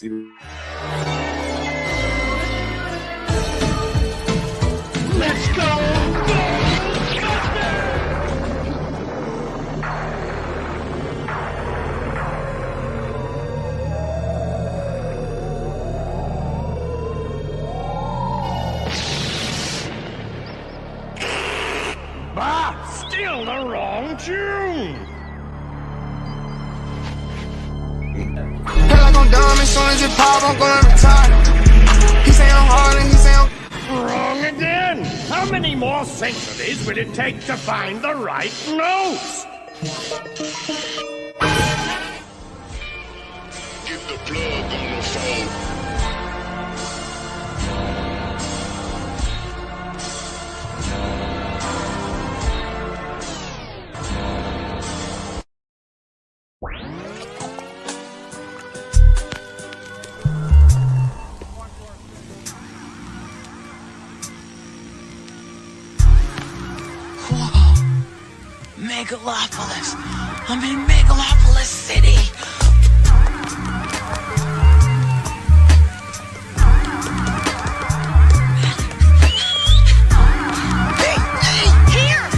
see. Let's go! Bah! Still the wrong tune! Feel like I'm dumb as soon as it pop, I'm gonna retire. He say I'm hard and he say I'm Wrong again! How many more centuries will it take to find the right notes? Get the plug on the phone. Megalopolis. I'm in Megalopolis City. Here.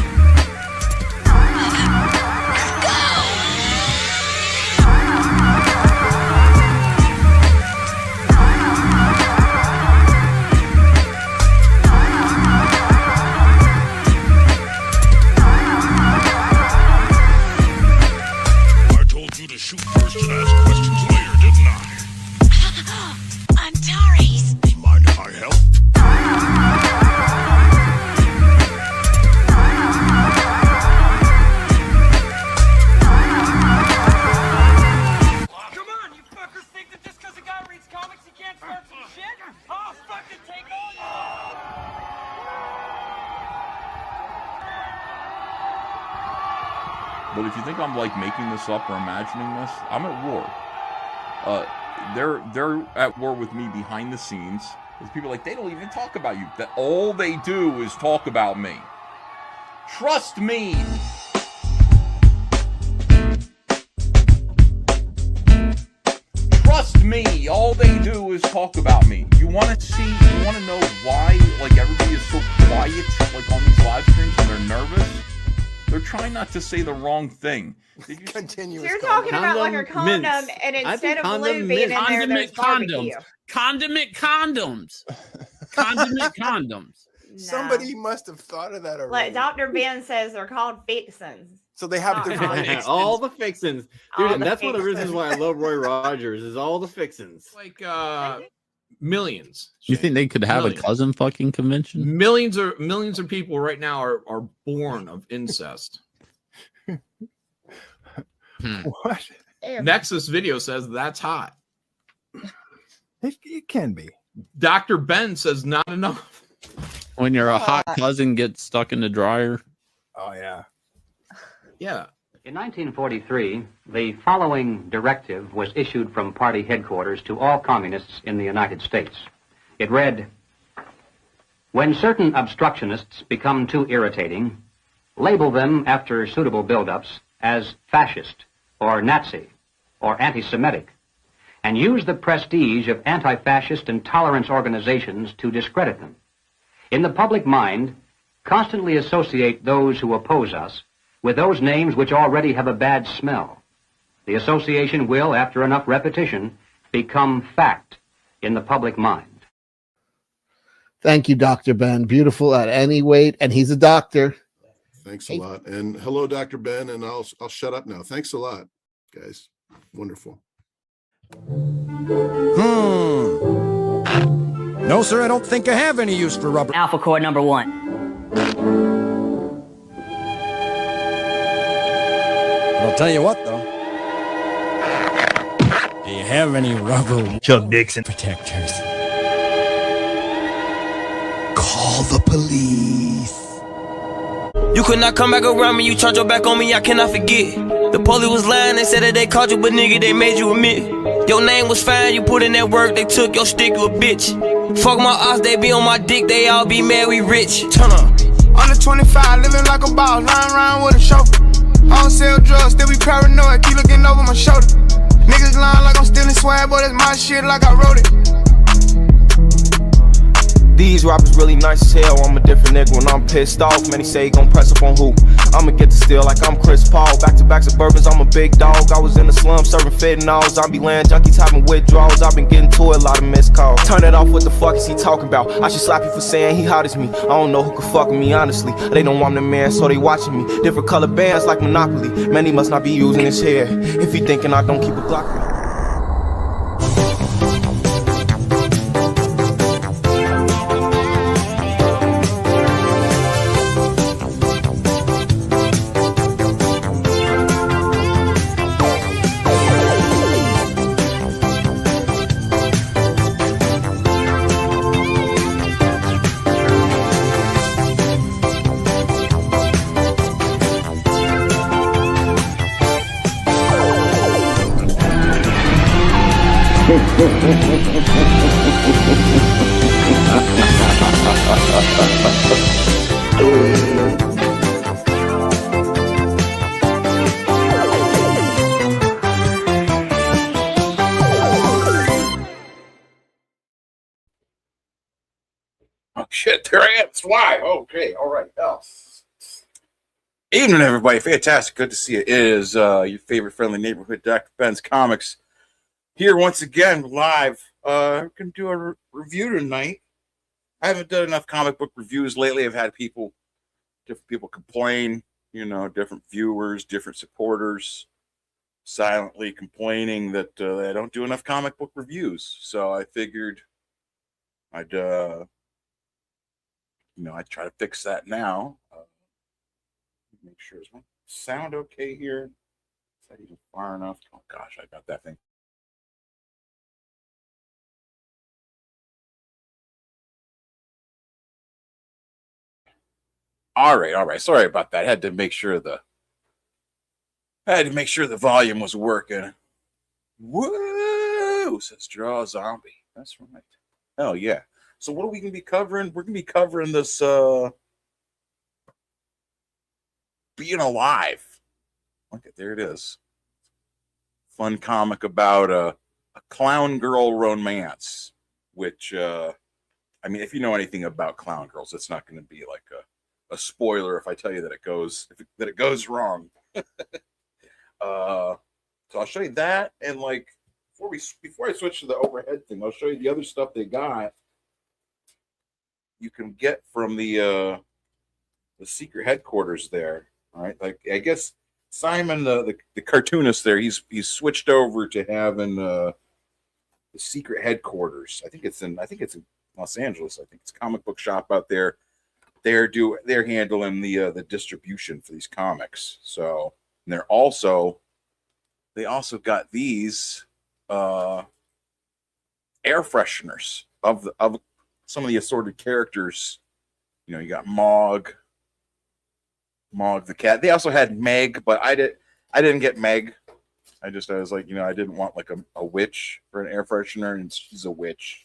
Shoot first and ask questions later, didn't I? Antares. Mind if I help? Come on, you fuckers think that just because a guy reads comics he can't start some shit? I'll fucking take all you. But if you think I'm like making this up or imagining this, I'm at war. They're at war with me behind the scenes. There's people like, they don't even talk about you. That all they do is talk about me. Trust me. Trust me. All they do is talk about me. You want to know why like everybody is so quiet like on these live streams when they're nervous? They're trying not to say the wrong thing. continuous. So you're talking about like a condom, mints. and I instead think of condom lube being in mints. there, there's barbecue. Condiment condoms. Condiment condoms. No. Somebody must have thought of that already. Like Dr. Ben says, they're called fixins. So they have Not All the fixins. Dude, All and the that's one of the fixins. reasons why I love Roy Rogers is all the fixins. Like millions. You think they could have Millions. a cousin fucking convention? Millions of people right now are born of incest. What? Nexus Video says that's hot. It can be. Dr. Ben says not enough. When your hot cousin gets stuck in the dryer. Oh yeah. Yeah. In 1943, the following directive was issued from party headquarters to all communists in the United States. It read, "When certain obstructionists become too irritating, label them after suitable buildups as fascist or Nazi or anti-Semitic, and use the prestige of anti-fascist and tolerance organizations to discredit them. In the public mind, constantly associate those who oppose us with those names which already have a bad smell. The association will, after enough repetition, become fact in the public mind." Thank you, Dr. Ben. Beautiful at any weight, and he's a doctor. Thanks a lot. And hello, Dr. Ben, and I'll shut up now. Thanks a lot, guys. Wonderful. No, sir, I don't think I have any use for rubber. Alpha core number 1. I'll tell you what, though. Do you have any rubber Chuck Dixon protectors? Call the police. You could not come back around me, you turned your back on me, I cannot forget. The police was lying, they said that they caught you, but nigga, they made you admit. Your name was fine, you put in that work, they took your stick, you a bitch. Fuck my odds, they be on my dick, they all be mad, we rich. Turn up. Under 25, living like a boss, lying around with a chauffeur. I don't sell drugs, still be paranoid, keep looking over my shoulder. Niggas lying like I'm stealing swag, but it's my shit like I wrote it. These rappers really nice as hell. I'm a different nigga when I'm pissed off. Many say he gon' press up on who? I'ma get to steal like I'm Chris Paul. Back-to-back Suburbans, I'm a big dog. I was in the slum serving fentanyl. Zombie land junkies having withdrawals. I've been getting to a lot of missed calls. Turn it off, what the fuck is he talking about? I should slap you for saying he hot as me. I don't know who could fuck with me, honestly. They know I'm the man, so they watching me. Different color bands like Monopoly. Man, he must not be using his hair. If he thinking I don't keep a Glock with me. Oh shit, there I am. It's live. Okay, all right. Oh. Evening, everybody. Fantastic. Good to see you. It is your favorite friendly neighborhood Dr. Ben's Comics here once again live. We're gonna do a review tonight. I haven't done enough comic book reviews lately. I've had different people complain, different viewers, different supporters silently complaining that I don't do enough comic book reviews. So I figured I'd try to fix that now. Make sure is my sound okay here. Is that even far enough? Oh gosh, I got that thing. All right. Sorry about that. I had to make sure the volume was working. Woo! Says Draw a Zombie. That's right. Oh yeah. So what are we gonna be covering? We're gonna be covering this Being Alive. Okay, there it is. Fun comic about a clown girl romance, which if you know anything about clown girls, it's not going to be like a spoiler if I tell you that it goes wrong. So I'll show you that, and before I switch to the overhead thing, I'll show you the other stuff they got. You can get from the secret headquarters there. All right, I guess Simon, the cartoonist there, he's switched over to having the secret headquarters. I think it's in Los Angeles. I think it's a comic book shop out there. They're handling the distribution for these comics. So and they also got these air fresheners of some of the assorted characters. You got Mog the cat. They also had Meg, but I didn't get Meg. I was like, I didn't want like a witch for an air freshener, and she's a witch.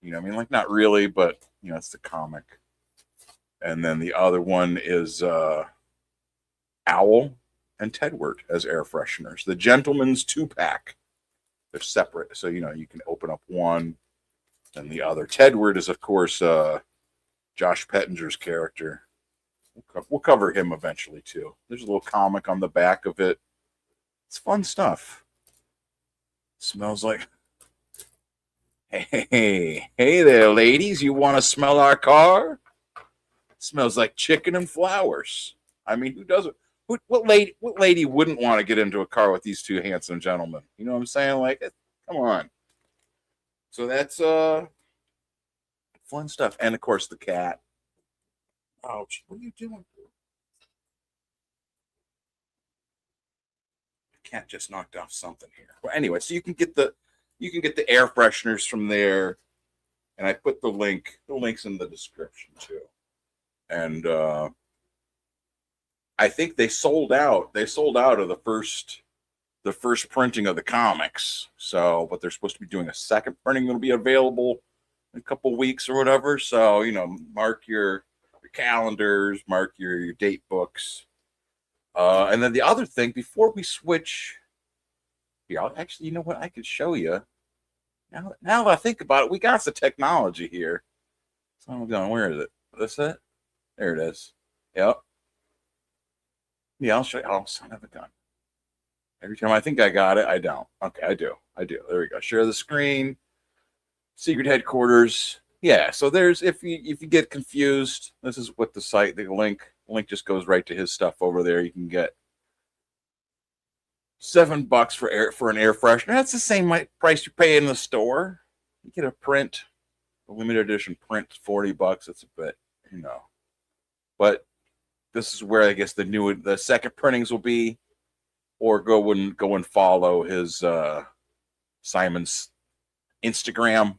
Not really, but it's the comic. And then the other one is Owl and Tedward as air fresheners. The Gentleman's 2-pack. They're separate, so you can open up one, and the other. Tedward is, of course, Josh Pettinger's character. We'll cover him eventually too. There's a little comic on the back of it. It's fun stuff. Smells like. Hey there, ladies! You want to smell our car? Smells like chicken and flowers. Who doesn't? What lady wouldn't want to get into a car with these two handsome gentlemen? You know what I'm saying? Come on. So that's fun stuff, and of course the cat. Ouch! What are you doing? The cat just knocked off something here. Well, anyway, so you can get the air fresheners from there, and I put the links in the description too. And I think they sold out. They sold out of the first printing of the comics. So, but they're supposed to be doing a second printing that'll be available in a couple weeks or whatever. So, mark your calendars, mark your date books. And then the other thing, before we switch Here, actually, you know what? I could show you. Now that I think about it, we got the technology here. So I'm going, where is it? This it? There it is. Yep. Yeah, I'll show you. Oh, son of a gun. Every time I think I got it, I don't. Okay, I do. There we go. Share the screen. Secret headquarters. Yeah, so there's if you get confused, this is what the link just goes right to his stuff over there. You can get $7 for an air freshener. That's the same price you pay in the store. You get a limited edition print, $40. It's a bit, But this is where I guess the second printings will be, or go and follow his Simon's Instagram.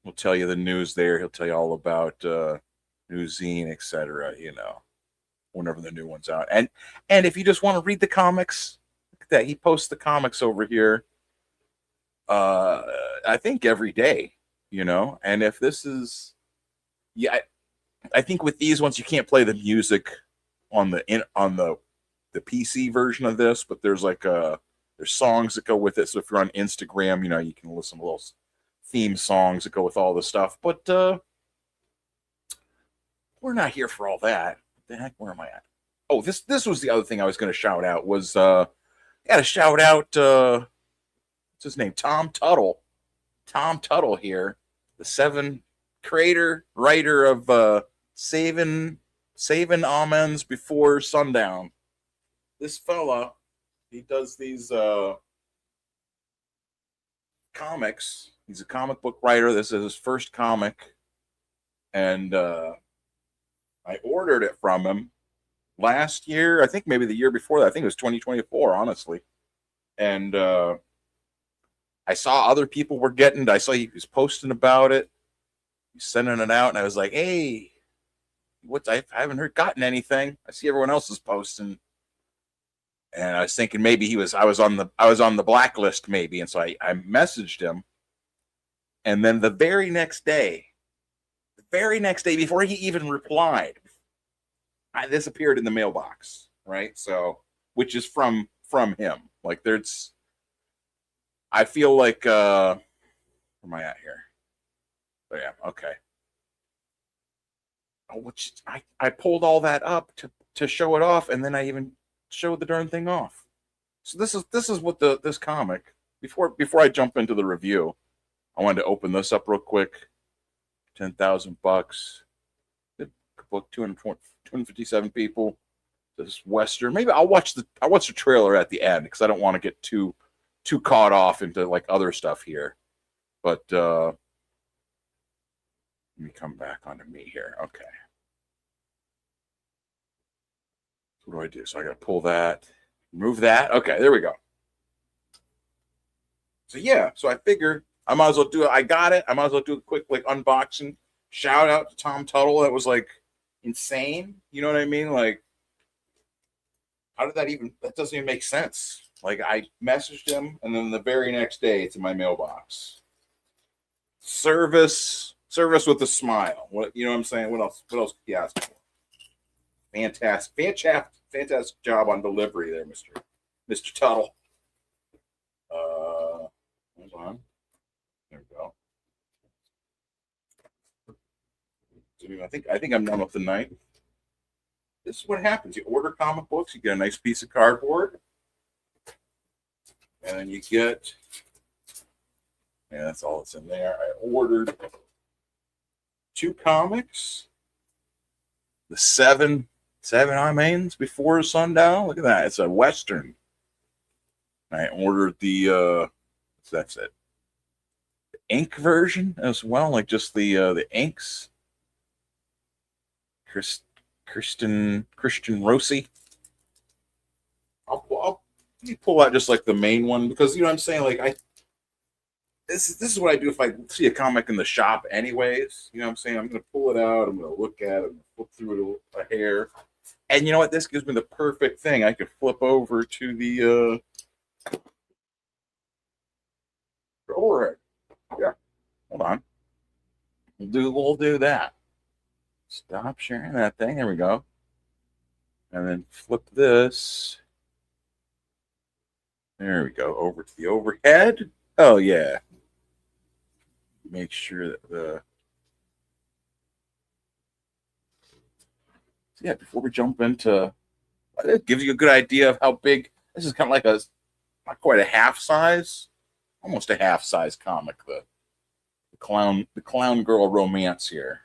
We'll tell you the news there. He'll tell you all about new zine, etc. Whenever the new one's out. And if you just want to read the comics, look at that. He posts the comics over here. I think every day. And if this is, I think with these ones you can't play the music on the PC version of this, but there's there's songs that go with it. So if you're on Instagram, you can listen to those theme songs that go with all the stuff. But we're not here for all that. What the heck? Where am I at? Oh, this was the other thing I was going to shout out was got to shout out what's his name? Tom Tuttle. Tom Tuttle here, the writer of Saving Almonds Before Sundown. This fella, he does these comics. He's a comic book writer. This is his first comic. And I ordered it from him last year. I think maybe the year before that. I think it was 2024, honestly. And I saw other people were getting it. I saw he was posting about it. He's sending it out. And I was like, hey, I haven't gotten anything. I see everyone else is posting. And I was thinking maybe I was on the blacklist maybe. And so I messaged him. And then the very next day, before he even replied, this appeared in the mailbox, right? So, which is from him. Like I feel like, where am I at here? There I am. Okay. I pulled all that up to show it off, and then I even showed the darn thing off. So this is what this comic. Before I jump into the review, I wanted to open this up real quick. $10,000. Good book. 257 people. This Western. Maybe I'll watch the trailer at the end because I don't want to get too caught off into like other stuff here. But let me come back onto me here. Okay. So what do? So I got to pull that, remove that. Okay, there we go. So yeah, so I figured I might as well do it. I got it. I might as well do a quick unboxing. Shout out to Tom Tuttle. That was insane. You know what I mean? How did that doesn't even make sense. I messaged him, and then the very next day, it's in my mailbox. Service with a smile. What you know what I'm saying? What else could you ask for? Fantastic job on delivery there, Mr. Tuttle. Hold on. There we go. I think I'm done with the night. This is what happens. You order comic books, you get a nice piece of cardboard, and then you get, that's all that's in there. I ordered 2 comics. The seven Almonds Before Sundown. Look at that. It's a Western. I ordered that's it. The ink version as well, just the inks. Christian Rossi. I'll pull out just the main one because you know what I'm saying. This is what I do if I see a comic in the shop, anyways. You know what I'm saying? I'm gonna pull it out. I'm gonna look at it. Flip through it a hair, and you know what? This gives me the perfect thing. I could flip over to the overhead. Yeah, hold on. We'll do that. Stop sharing that thing. There we go. And then flip this. There we go. Over to the overhead. Oh yeah. Make sure that before we jump into, it gives you a good idea of how big this is. Kind of like not quite a half size, almost a half size comic. The clown girl romance here.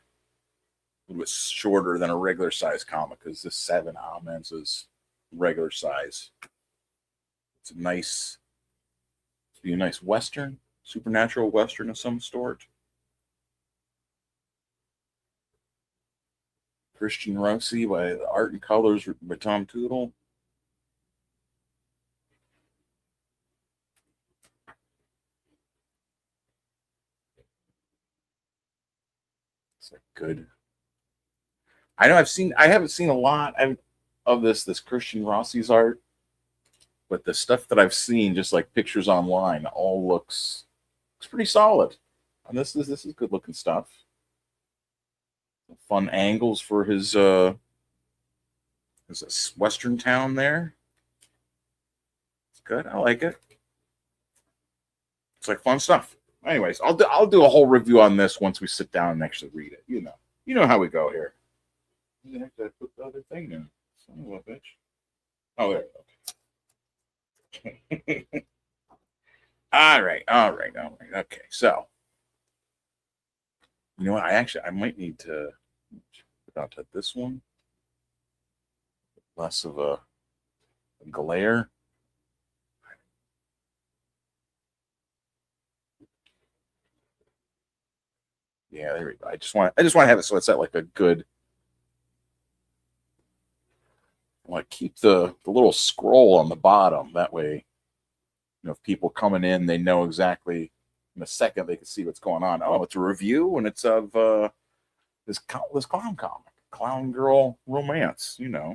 A little bit shorter than a regular size comic because this 7 almonds is regular size. It's a nice Western, supernatural Western of some sort. Christian Rossi by Art and Colors by Tom Toodle. It's like good. I know I haven't seen a lot of this Christian Rossi's art, but the stuff that I've seen, just like pictures online, all looks pretty solid. And this is good looking stuff. Fun angles for his Western town there. It's good. I like it. It's like fun stuff. Anyways, I'll do a whole review on this once we sit down and actually read it. You know how we go here. Where the heck did I put the other thing in? Son of a bitch. Oh, there. Okay. All right. Okay, so you know what? I might need to put out to this one. Less of a glare. Yeah, there we go. I just want to have it so it's at like a good. I want to keep the little scroll on the bottom. That way, if people coming in, they know exactly in a second they can see what's going on. Oh, it's a review, and it's of this clown comic, Clown Girl Romance. The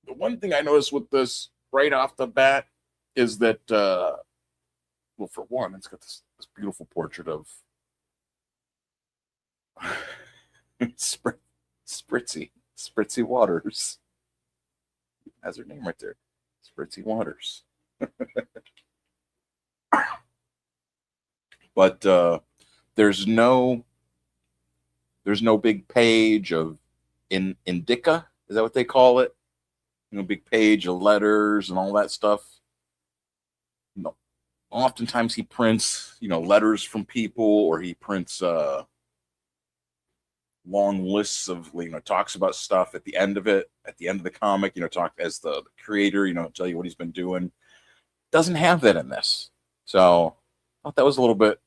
one thing I noticed with this right off the bat is that, well, for one, it's got this beautiful portrait of Spritzy Waters. Has her name right there, Spritzy Waters. But there's no big page of indica. Is that what they call it? Big page of letters and all that stuff. No. Oftentimes he prints, letters from people, or he prints long lists of, talks about stuff at the end of it, at the end of the comic, talk as the creator, tell you what he's been doing. Doesn't have that in this. So I thought that was a little bit,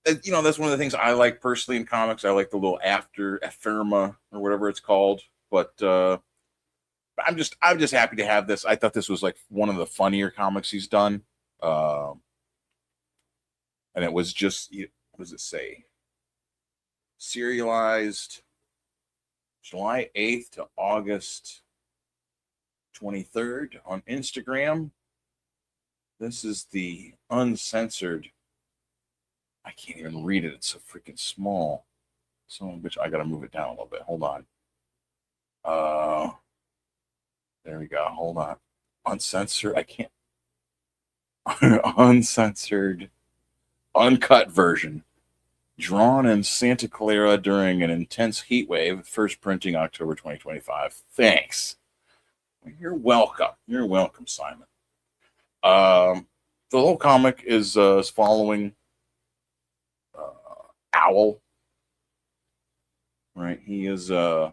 that's one of the things I like personally in comics. I like the little ephemera or whatever it's called. But I'm just happy to have this. I thought this was like one of the funnier comics he's done. And it was just, what does it say? Serialized July 8th to August 23rd on Instagram. This is the uncensored. I can't even read it. It's so freaking small. Which I gotta move it down a little bit. Hold on. There we go. Hold on. Uncensored. I can't. Uncensored, uncut version. Drawn in Santa Clara during an intense heat wave. First printing October 2025. Thanks. You're welcome. You're welcome, Simon. The whole comic is following Owl. Right. He is. This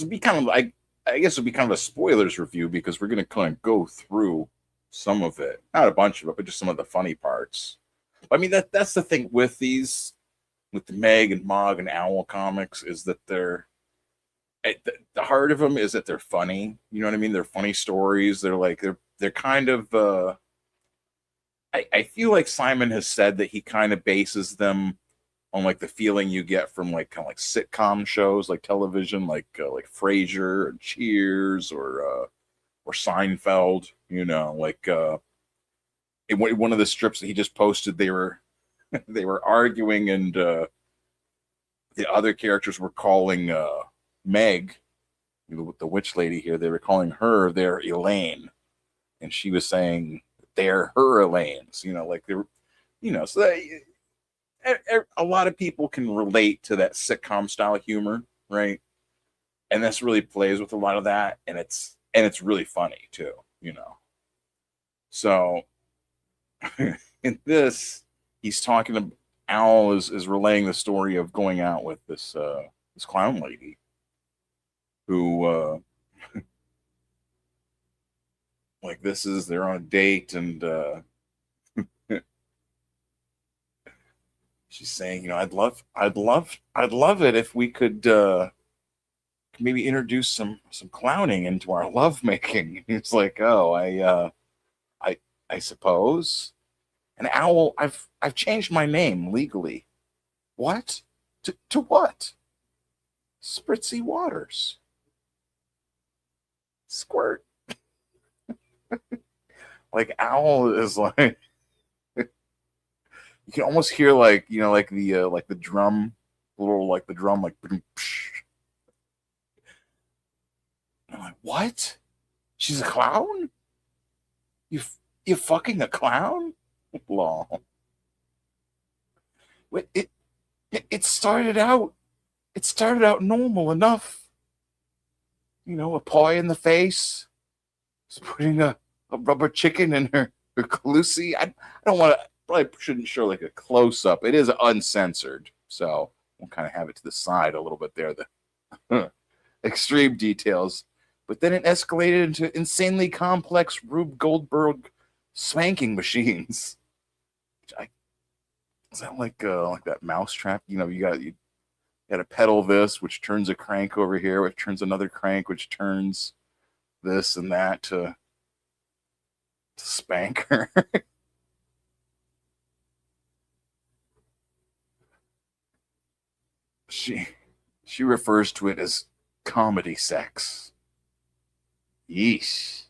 would be kind of like. I guess it'll be kind of a spoilers review because we're going to kind of go through some of it. Not a bunch of it, but just some of the funny parts. I mean, that's the thing with these, with the Meg and Mog and Owl comics, is that the heart of them is that they're funny. You know what I mean? They're funny stories. They're kind of, I feel like Simon has said that he kind of bases them on like the feeling you get from like kind of like sitcom shows, like television, like Frasier or Cheers or Seinfeld. In one of the strips that he just posted, they were arguing, and the other characters were calling Meg, the witch lady here, they were calling her their Elaine, and she was saying they're her Elaines. Like they were, so a lot of people can relate to that sitcom style of humor, right? And this really plays with a lot of that, and it's really funny too. So in this, he's talking to Owl is relaying the story of going out with this clown lady who like they're on a date, and she's saying, I'd love it if we could maybe introduce some clowning into our lovemaking. It's like, oh, I suppose. And Owl, I've changed my name legally. What? To what? Spritzy Waters. Squirt. Like Owl is like, you can almost hear like the drum, like I'm like, what? She's a clown? You fucking a clown? Lol. It started out normal enough. A pie in the face. Just putting a rubber chicken in her calusi. I don't want to, probably shouldn't show like a close up. It is uncensored, so we'll kind of have it to the side a little bit there. The extreme details, but then it escalated into insanely complex Rube Goldberg spanking machines. Is that like that mousetrap? You got to pedal this, which turns a crank over here, which turns another crank, which turns this and that to spank her. She refers to it as comedy sex. Yeesh.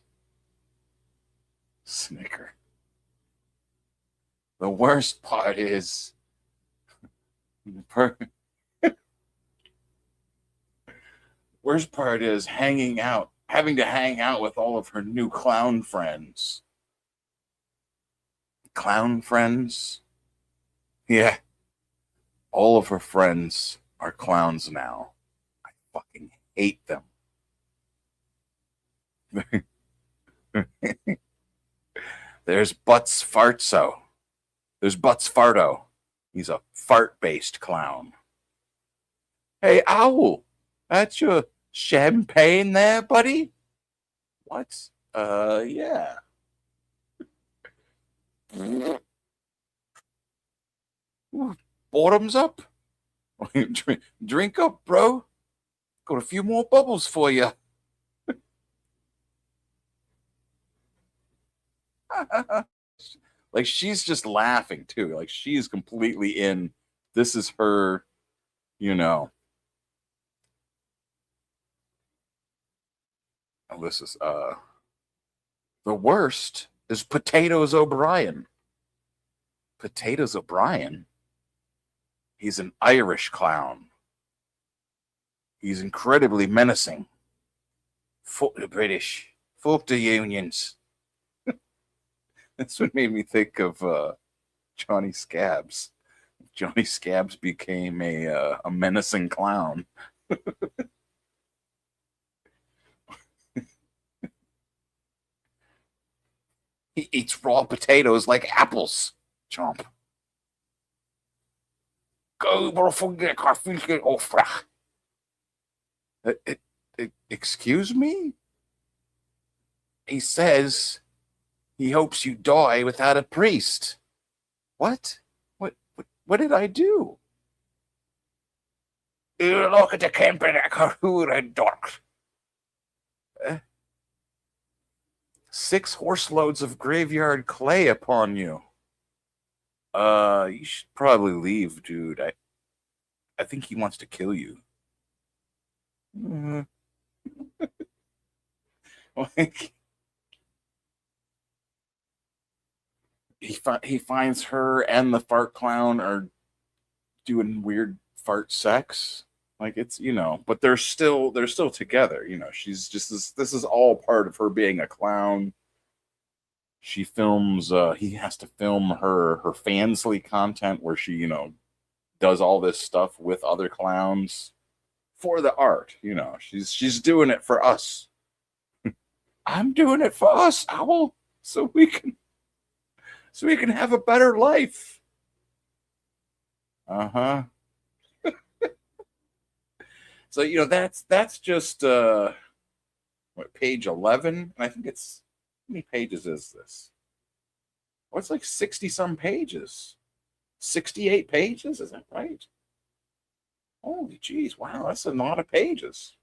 Snicker. The worst part is having to hang out with all of her new clown friends. Clown friends? Yeah. All of her friends are clowns now. I fucking hate them. There's Butts Fartso. There's Butts Farto. He's a fart-based clown. Hey, Owl, that's your champagne there, buddy? What? Yeah. Bottoms up? Drink up, bro. Got a few more bubbles for you. Like, she's just laughing too. Like, she's completely in. This is her, Oh, this is the worst is Potatoes O'Brien. Potatoes O'Brien. He's an Irish clown. He's incredibly menacing. Fuck the British. Fuck the unions. That's what made me think of Johnny Scabs. Johnny Scabs became a menacing clown. He eats raw potatoes like apples. Chomp. Excuse me? He says he hopes you die without a priest. What? What did I do? You look at the camping dork. 6 horse loads of graveyard clay upon you. You should probably leave, dude. I think he wants to kill you. Like, he finds her and the fart clown are doing weird fart sex. Like it's, but they're still together. She's just this is all part of her being a clown. She films. He has to film her Fansly content where she does all this stuff with other clowns for the art. She's doing it for us. I'm doing it for us, Owl, so we can have a better life. Uh-huh. So, that's just page 11? And I think it's, how many pages is this? Oh, it's like 60 some pages. 68 pages, is that right? Holy jeez, wow, that's a lot of pages.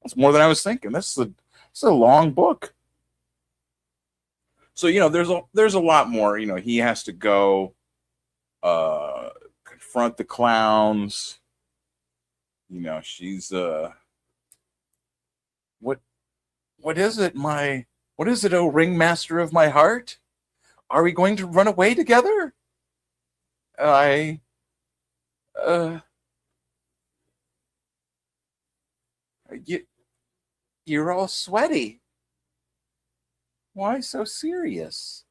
That's more than I was thinking. This is a long book. So, there's a lot more. He has to go confront the clowns. She's what is it, oh ringmaster of my heart? Are we going to run away together? You're all sweaty. Why so serious?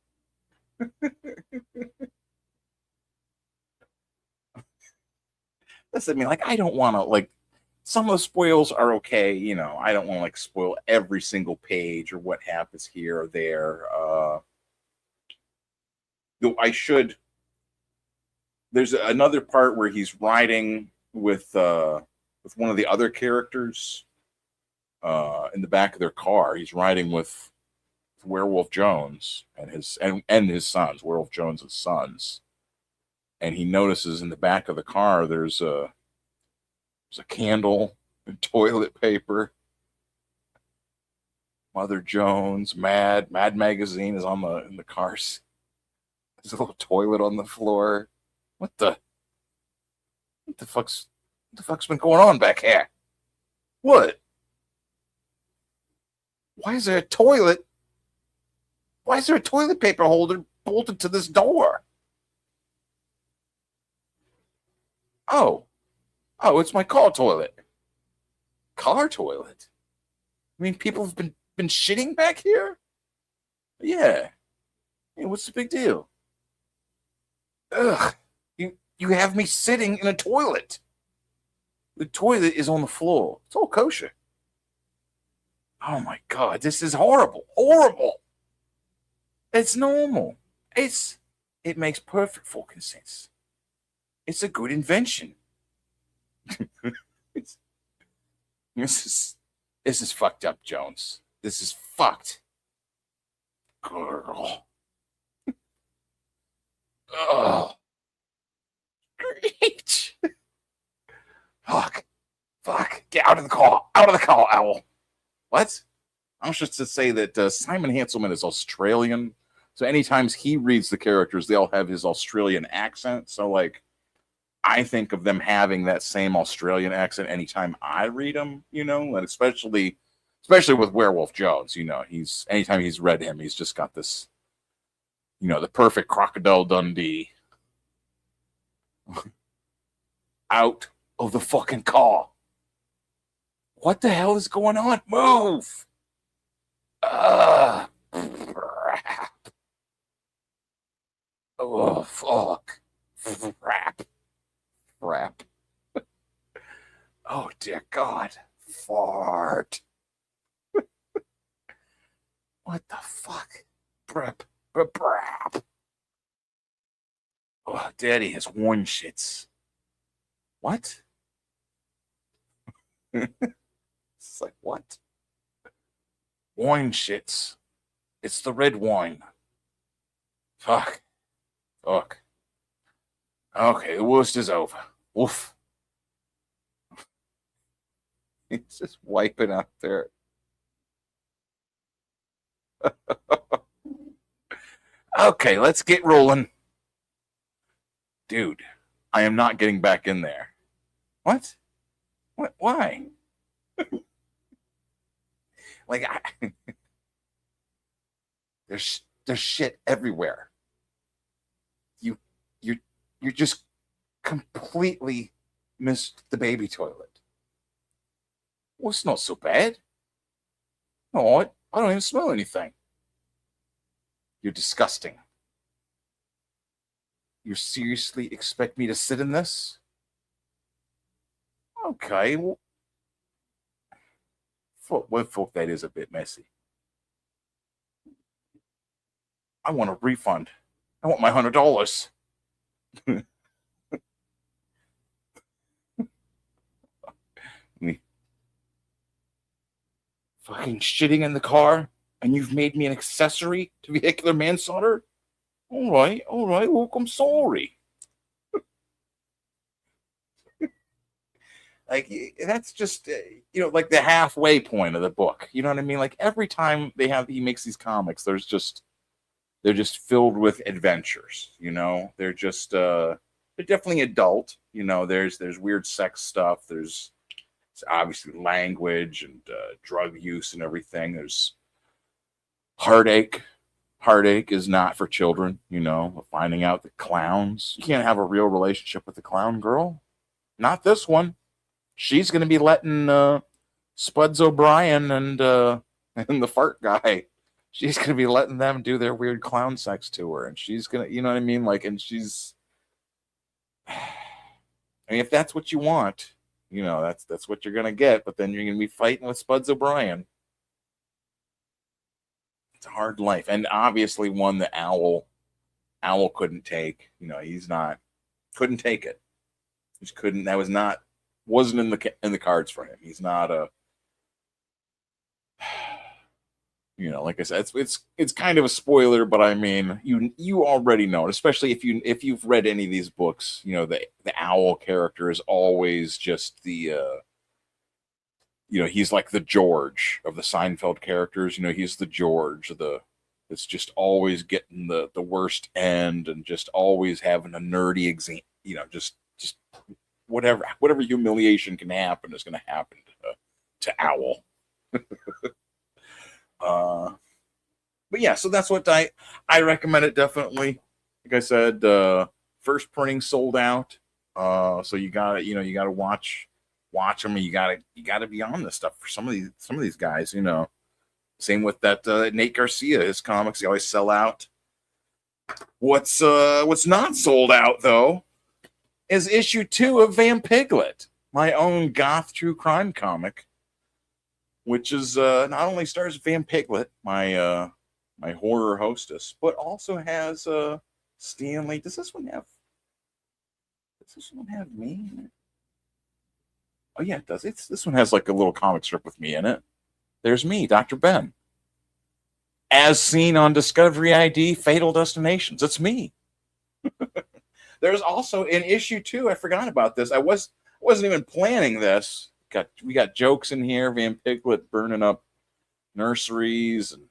Listen, I don't want to, some of the spoils are okay. I don't want to, spoil every single page or what happens here or there. Though I should. There's another part where he's riding with one of the other characters in the back of their car. He's riding with Werewolf Jones and his sons, Werewolf Jones's sons. And he notices in the back of the car there's a candle and toilet paper. Mother Jones, Mad magazine is in the cars. There's a little toilet on the floor. What the fuck's been going on back here? What? Why is there a toilet? Why is there a toilet paper holder bolted to this door? Oh, it's my car toilet. Car toilet? I mean, people have been shitting back here? Yeah. Hey, what's the big deal? Ugh. You have me sitting in a toilet. The toilet is on the floor. It's all kosher. Oh my God, this is horrible. Horrible. It's normal. It makes perfect fucking sense. It's a good invention. This is fucked up, Jones. This is fucked. Girl. Oh. Great. Fuck. Get out of the car. Out of the car, Owl. What? I was just to say that Simon Hanselmann is Australian. So anytime he reads the characters, they all have his Australian accent. So, I think of them having that same Australian accent anytime I read them, and especially with Werewolf Jones, anytime he's read him, he's just got this, the perfect Crocodile Dundee. Out of the fucking car. What the hell is going on? Move! Oh, fuck. Crap. Oh, dear God. Fart. What the fuck? Brap. Oh, Daddy has one shits. What? It's like, what? Wine shits. It's the red wine. Fuck. Okay, the worst is over. Woof. He's just wiping out there. Okay, let's get rolling. Dude, I am not getting back in there. What? Why? There's shit everywhere. You're just completely missed the baby toilet. Well, it's not so bad. No, I don't even smell anything. You're disgusting. You seriously expect me to sit in this? Okay, well, folk, that is a bit messy. I want a refund. I want my $100. Me fucking shitting in the car, and you've made me an accessory to vehicular manslaughter? All right, look, I'm sorry. Like, that's just, like the halfway point of the book. You know what I mean? Like, every time he makes these comics, they're just filled with adventures, They're just, they're definitely adult. There's weird sex stuff. There's obviously language and drug use and everything. There's heartache. Heartache is not for children, finding out that clowns, you can't have a real relationship with the clown girl. Not this one. She's going to be letting Spuds O'Brien and the fart guy, she's going to be letting them do their weird clown sex to her. And she's going to, you know what I mean? Like, and she's, I mean, if that's what you want, that's what you're going to get. But then you're going to be fighting with Spuds O'Brien. It's a hard life. And obviously one that Owl couldn't take. Couldn't take it. Just couldn't, wasn't in the cards for him. He's not a, like I said, it's kind of a spoiler, but I mean, you already know, especially if you've read any of these books, the Owl character is always just the, he's like the George of the Seinfeld characters. He's the George, it's just always getting the worst end and just always having a nerdy exam, just whatever humiliation can happen is going to happen to Owl. But yeah, so that's what I recommend it definitely. Like I said, first printing sold out. So you gotta watch them. You gotta be on this stuff for some of these guys. Same with that Nate Garcia. His comics, they always sell out. What's not sold out though is issue 2 of Van Piglet, my own goth true crime comic, which is not only stars Van Piglet, my horror hostess, but also has Stanley. Does this one have me in it? Oh yeah, it does. This one has like a little comic strip with me in it. There's me, Dr. Ben, as seen on Discovery ID Fatal Destinations. It's me. There's also in issue 2, I forgot about this. I wasn't even planning this. We got jokes in here, Van Piglet burning up nurseries and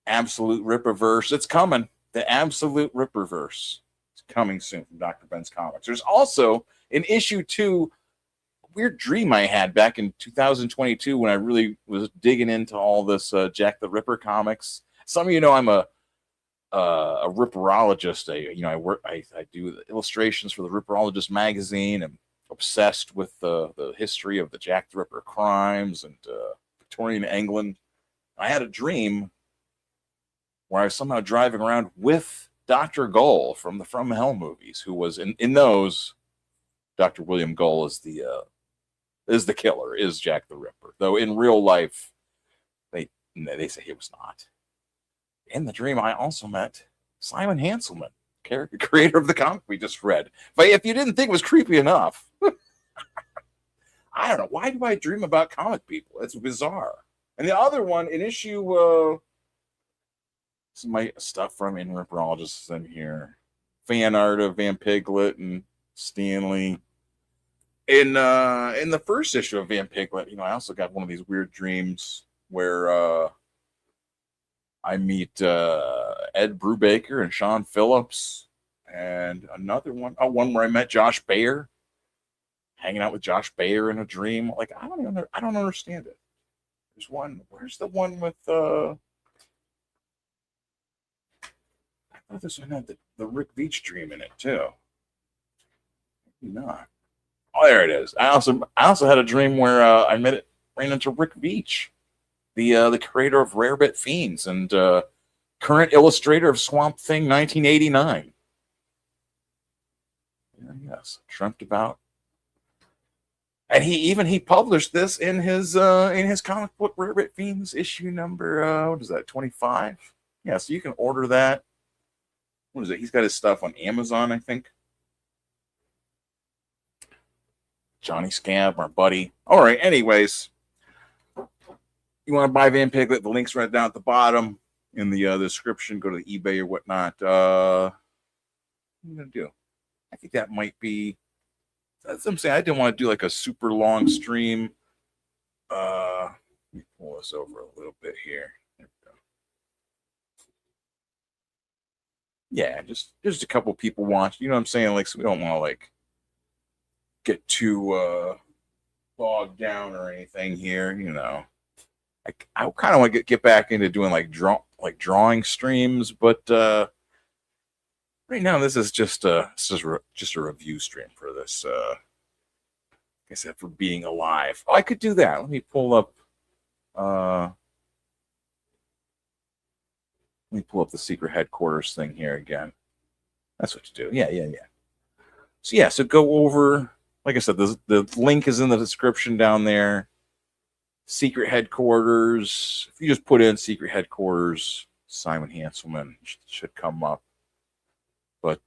Absolute Ripperverse. It's coming. The Absolute Ripperverse. It's coming soon from Dr. Ben's Comics. There's also in issue 2 a weird dream I had back in 2022 when I really was digging into all this Jack the Ripper comics. Some of you know I'm a ripperologist. I do the illustrations for the Ripperologist magazine. I'm obsessed with the history of the Jack the Ripper crimes and Victorian England. I had a dream where I was somehow driving around with Dr. Gull from the From Hell movies, who was in those. Dr. William Gull is the killer, is Jack the Ripper. Though in real life, they say he was not. In the dream, I also met Simon Hanselmann, creator of the comic we just read. But if you didn't think it was creepy enough, I don't know. Why do I dream about comic people? It's bizarre. And the other one, in issue, some of my stuff from In Ripperologists in here. Fan art of Van Piglet and Stanley. In the first issue of Van Piglet, I also got one of these weird dreams where I meet Ed Brubaker and Sean Phillips, and another one where I met Josh Bayer, hanging out with Josh Bayer in a dream. Like I don't understand it. There's one. Where's the one with I thought this one had the Rick Veitch dream in it too. Maybe not. Oh, there it is. I also had a dream where ran into Rick Veitch, the creator of Rarebit Fiends and current illustrator of Swamp Thing 1989. Yes, dreamt about. And he published this in his comic book Rarebit Fiends issue number what is that, 25? Yeah, so you can order that. What is it? He's got his stuff on Amazon, I think. Johnny Scab, our buddy. All right, anyways. You want to buy Van Piglet, the link's right down at the bottom in the description. Go to the eBay or whatnot. What am I going to do? I think that might be... That's what I'm saying. I didn't want to do like a super long stream. Let me pull this over a little bit here. There we go. Yeah, just a couple people watching. You know what I'm saying? Like, so we don't want to like get too bogged down or anything here. You know, I kind of want to get back into doing like drawing streams, but right now this is just a review stream for this. Like I said, for Being Alive. Oh, I could do that. Let me pull up. Let me pull up the secret headquarters thing here again. That's what you do. Yeah. So go over. Like I said, the link is in the description down there. Secret headquarters. If you just put in secret headquarters, Simon Hanselmann should come up. But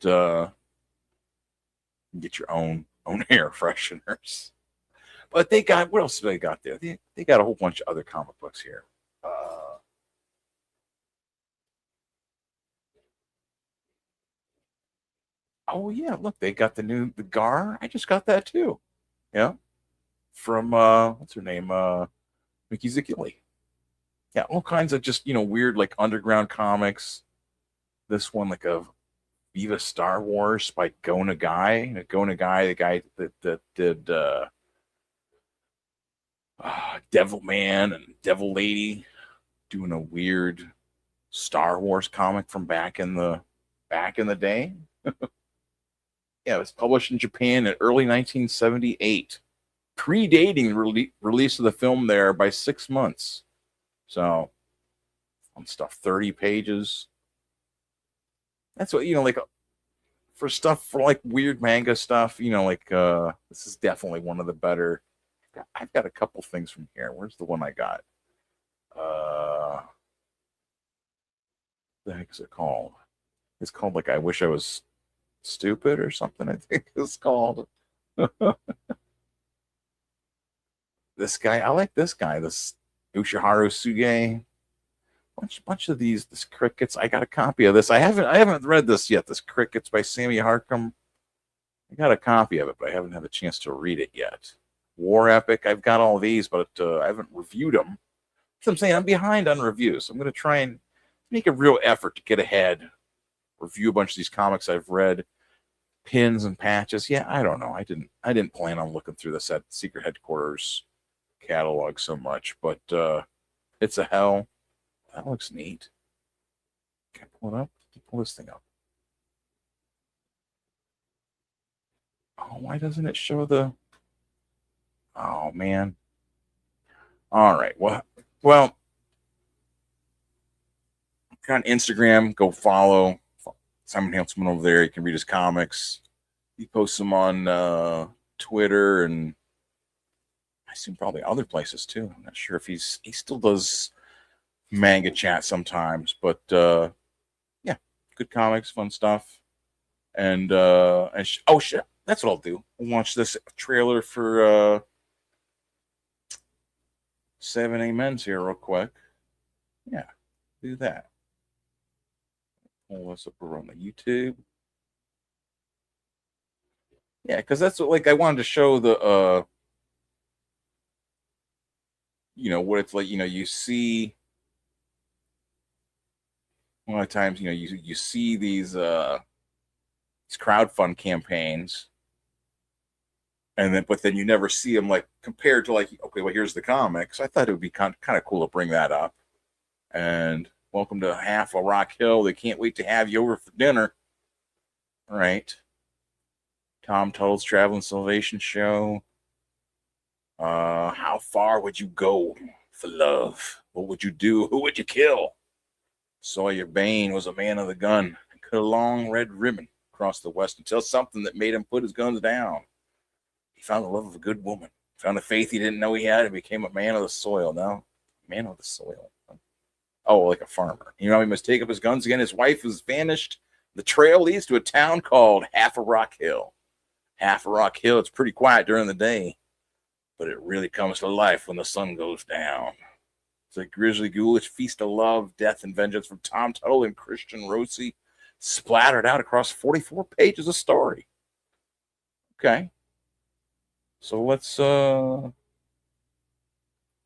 get your own air fresheners. But they got, what else do they got there? They got a whole bunch of other comic books here. Oh yeah, look, they got the Gar. I just got that too. Yeah. From what's her name? Mickey Ziculi. Yeah, all kinds of just, weird like underground comics. This one like a Viva Star Wars by Go Nagai. Go Nagai, the guy that did Devil Man and Devil Lady, doing a weird Star Wars comic from back in the day. Yeah, it was published in Japan in early 1978, predating the release of the film there by 6 months. So, fun stuff, 30 pages. That's what, like for stuff, for like weird manga stuff, this is definitely one of the better. I've got a couple things from here. Where's the one I got? The heck is it called? It's called like I Wish I Was Stupid or something, I think it's called. This guy, I like this guy, this Ushiharu Suge. Bunch of this Crickets. I got a copy of this. I haven't read this yet. This Crickets by Sammy Harcum. I got a copy of it, but I haven't had a chance to read it yet. War Epic. I've got all these, but I haven't reviewed them. So I'm saying I'm behind on reviews. I'm going to try and make a real effort to get ahead. Review a bunch of these comics I've read. Pins and patches. Yeah, I don't know. I didn't plan on looking through this at Secret Headquarters catalog so much, but it's a hell. That looks neat. Can I pull it up? Can I pull this thing up? Oh, why doesn't it show the... Oh, man. All right. Well, on Instagram, go follow Simon Hanselmann over there. You can read his comics. He posts them on Twitter and I assume probably other places too. I'm not sure if he still does manga chat sometimes, but yeah, good comics, fun stuff. And oh shit, that's what I'll do. I'll watch this trailer for 7 Amens here real quick. Yeah, do that. Pull this up over on the YouTube. Yeah, because that's what, like, I wanted to show the what it's like. You see a lot of times, you see these crowdfund campaigns, and but then you never see them like compared to like, okay, well, here's the comics. I thought it would be kind of cool to bring that up. And welcome to Half a Rock Hill. They can't wait to have you over for dinner. All right. Tom Tuttle's Traveling Salvation Show. How far would you go for love? What would you do? Who would you kill? Sawyer Bain was a man of the gun. Cut a long red ribbon across the west until something that made him put his guns down. He found the love of a good woman. Found a faith he didn't know he had and became a man of the soil. Now, man of the soil. Oh, like a farmer. You know, he must take up his guns again. His wife has vanished. The trail leads to a town called Half a Rock Hill. Half a Rock Hill, it's pretty quiet during the day, but it really comes to life when the sun goes down. It's a grisly, ghoulish feast of love, death, and vengeance from Tom Tuttle and Christian Rossi, splattered out across 44 pages of story. Okay. So let's let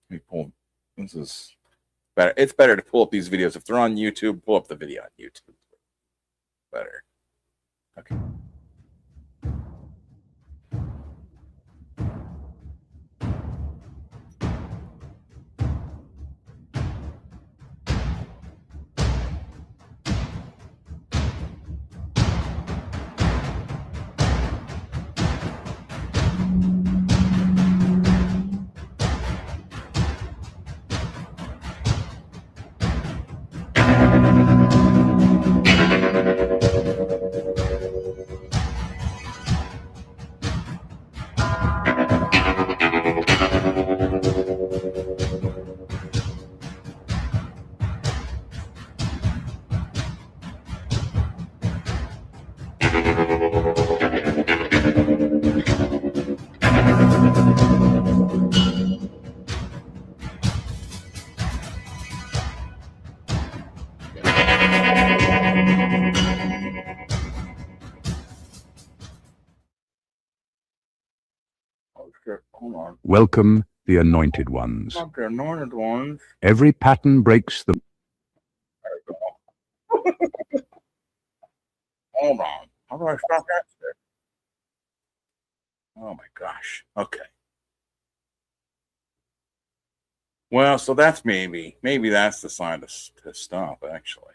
me pull. This is better. It's better to pull up these videos. If they're on YouTube, pull up the video on YouTube. Better. Okay. Welcome, the anointed ones. Not the anointed ones. Every pattern breaks the... Hold on. How do I stop that? Oh my gosh. Okay. Well, so that's maybe that's the sign to stop, actually.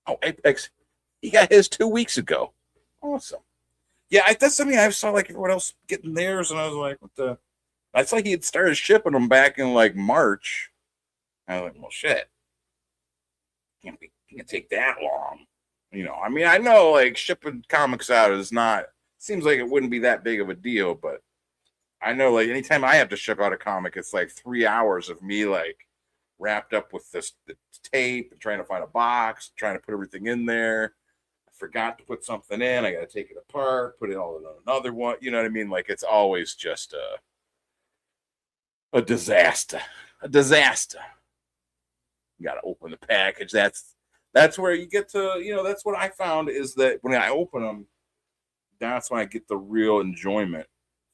Oh, Apex, he got his 2 weeks ago. Awesome. Yeah, that's something I saw like everyone else getting theirs, and I was like, what the? It's like he had started shipping them back in like March. I was like, well, shit. Can't take that long. You know, I mean, I know like shipping comics out is not, seems like it wouldn't be that big of a deal, but I know like anytime I have to ship out a comic, it's like 3 hours of me like wrapped up with the tape and trying to find a box, trying to put everything in there. I forgot to put something in. I got to take it apart, put it all in another one. You know what I mean? Like it's always just a disaster. A disaster. You got to open the package. That's where you get to, you know, that's what I found is that when I open them, that's when I get the real enjoyment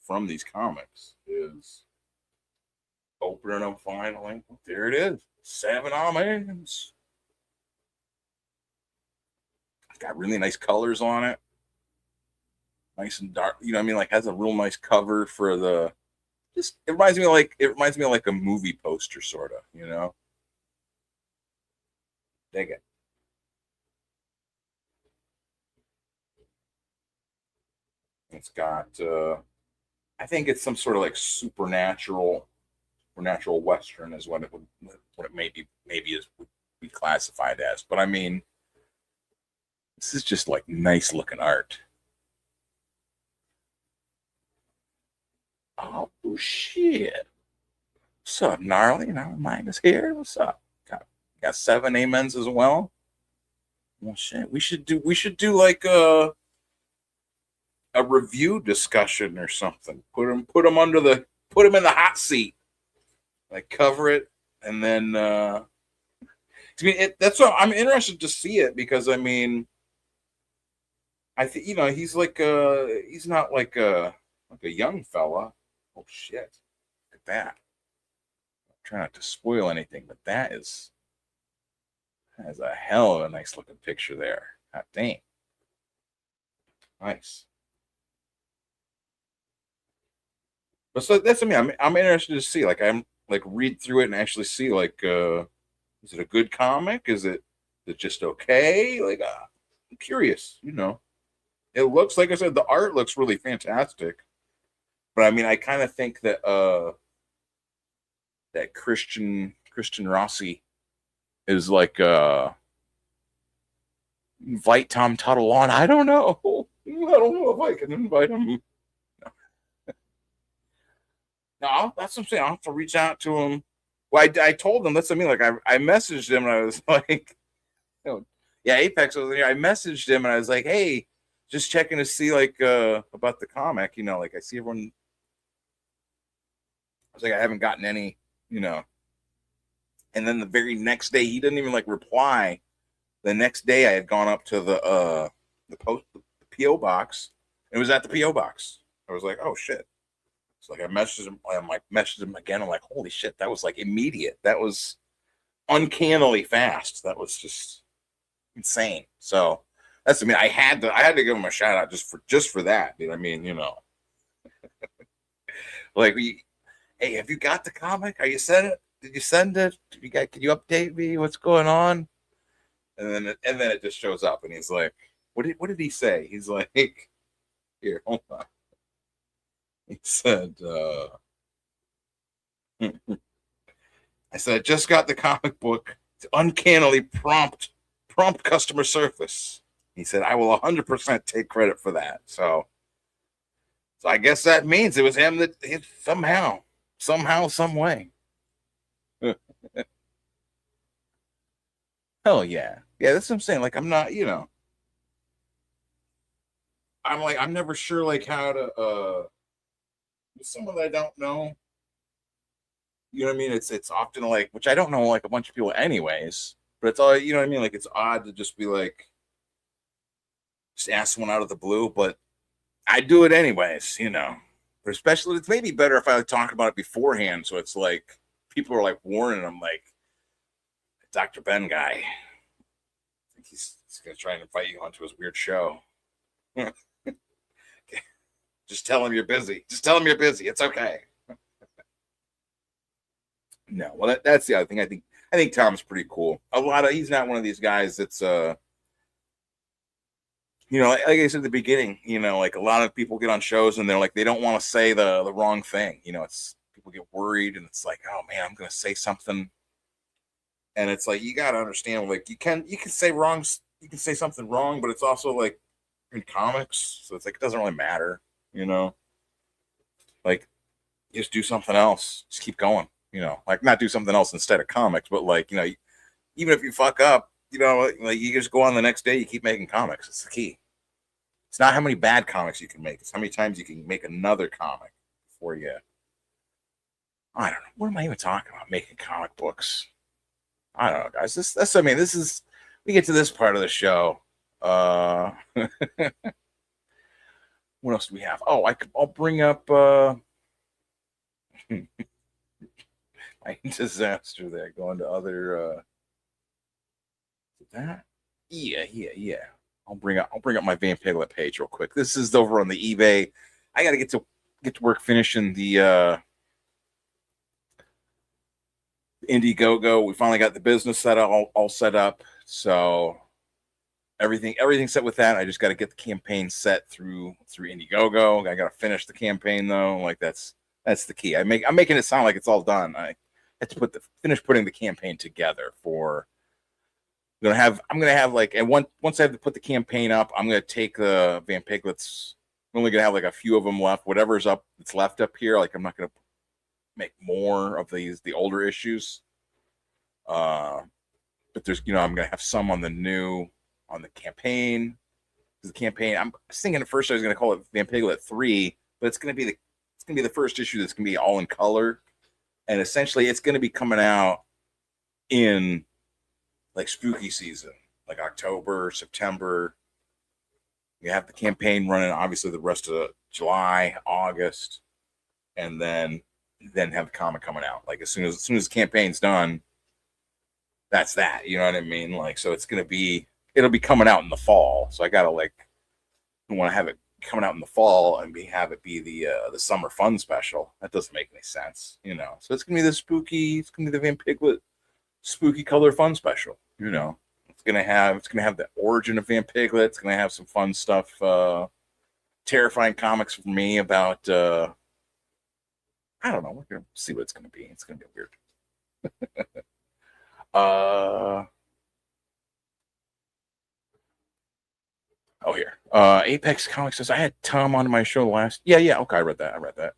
from these comics is opening them finally. There it is. 7 almonds. It's got really nice colors on it. Nice and dark. You know what I mean? Like has a real nice cover for the, just, it reminds me of like a movie poster sort of, you know? Dig it. It's got, I think it's some sort of like supernatural Western is what it maybe would be classified as. But I mean, this is just like nice looking art. Oh shit! What's up, gnarly? Now mine is here. What's up? Got 7 amens as well. Well, shit. We should do like a review discussion or something. Put them in the hot seat. Like cover it, and then I mean that's what I'm interested to see it because I mean I think you know he's like he's not like a young fella. Oh shit! Look at that. I'm trying not to spoil anything, but that is a hell of a nice looking picture there. God dang. Nice. But so that's I mean I'm interested to see like I'm like read through it and actually see like is it a good comic? Is it just okay? Like I'm curious, you know. It looks, like I said, the art looks really fantastic. But I mean, I kind of think that that Christian Rossi is like invite Tom Tuttle on. I don't know. I don't know if I can invite him. No, that's what I'm saying. I'll have to reach out to him. Well, I told him, that's what I mean. Like, I messaged him and I was like, yeah, Apex was there. I messaged him and I was like, hey, just checking to see, like, about the comic, you know, like, I see everyone. I was like, I haven't gotten any, you know. And then the very next day, he didn't even, like, reply. The next day, I had gone up to the PO box. It was at the PO box. I was like, oh shit. So like I messaged him again. I'm like, holy shit, that was like immediate. That was uncannily fast. That was just insane. So that's, I mean, I had to give him a shout out just for that. Dude. I mean, you know, like hey, have you got the comic? Are you sent it? Did you send it? Can you update me? What's going on? And then it just shows up, and he's like, what did he say? He's like, here, hold on. He said, I said, I just got the comic book. It's uncannily prompt customer service. He said, I will 100% take credit for that. So I guess that means it was him that somehow, some way. Hell yeah. Yeah, that's what I'm saying. Like, I'm not, you know, I'm never sure, like, how to, with someone that I don't know, you know what I mean? It's often like, which I don't know, like, a bunch of people anyways, but it's all, you know what I mean? Like, it's odd to just be like, just ask someone out of the blue, but I do it anyways, you know. But especially, it's maybe better if I talk about it beforehand, so it's like, people are like warning them, like, Dr. Ben guy, I think he's going to try and invite you onto his weird show. Just tell him you're busy. Just tell him you're busy. It's okay. No, well, that's the other thing. I think Tom's pretty cool. He's not one of these guys that's you know, like I said at the beginning, you know, like a lot of people get on shows and they're like, they don't want to say the wrong thing. You know, it's people get worried and it's like, oh man, I'm gonna say something. And it's like, you gotta understand, like, you can say wrong, you can say something wrong, but it's also like in comics, so it's like it doesn't really matter. You know, like, you just do something else. Just keep going, you know, like, not do something else instead of comics, but like, you know, even if you fuck up, you know, like, you just go on the next day, you keep making comics. It's the key. It's not how many bad comics you can make. It's how many times you can make another comic before you, I don't know. What am I even talking about? Making comic books. I don't know, guys. I mean, we get to this part of the show. What else do we have? Oh, I'll bring up my disaster there. Going to other that. Yeah. I'll bring up my Van Piglet page real quick. This is over on the eBay. I got to get to work finishing the Indiegogo. We finally got the business set all set up. So everything's set with that. I just got to get the campaign set through Indiegogo. I got to finish the campaign though. Like, that's the key. I'm making it sound like it's all done. I have to finish putting the campaign together for. I'm gonna have like, and once I have to put the campaign up, I'm gonna take the Van Piglets. I'm only gonna have like a few of them left. Whatever's that's left up here. Like, I'm not gonna make more of the older issues. But there's, you know, I'm gonna have some on the campaign. The campaign, I was thinking at first I was gonna call it Van Piglet 3, but it's gonna be the first issue that's gonna be all in color, and essentially it's gonna be coming out in like spooky season, like October, September. You have the campaign running, obviously, the rest of July, August, and then have the comic coming out. Like, as soon as the campaign's done, that's that. You know what I mean? Like, so it'll be coming out in the fall. So I gotta, like, I want to have it coming out in the fall and have it be the summer fun special. That doesn't make any sense, you know. So it's gonna be the spooky. It's gonna be the Van Piglet spooky color fun special. You know, gonna have the origin of Van Piglet. It's gonna have some fun stuff, terrifying comics for me about I don't know. We're gonna see what it's gonna be. It's gonna be weird. Oh, here. Apex Comics says I had Tom on my show last. Yeah. Okay, I read that.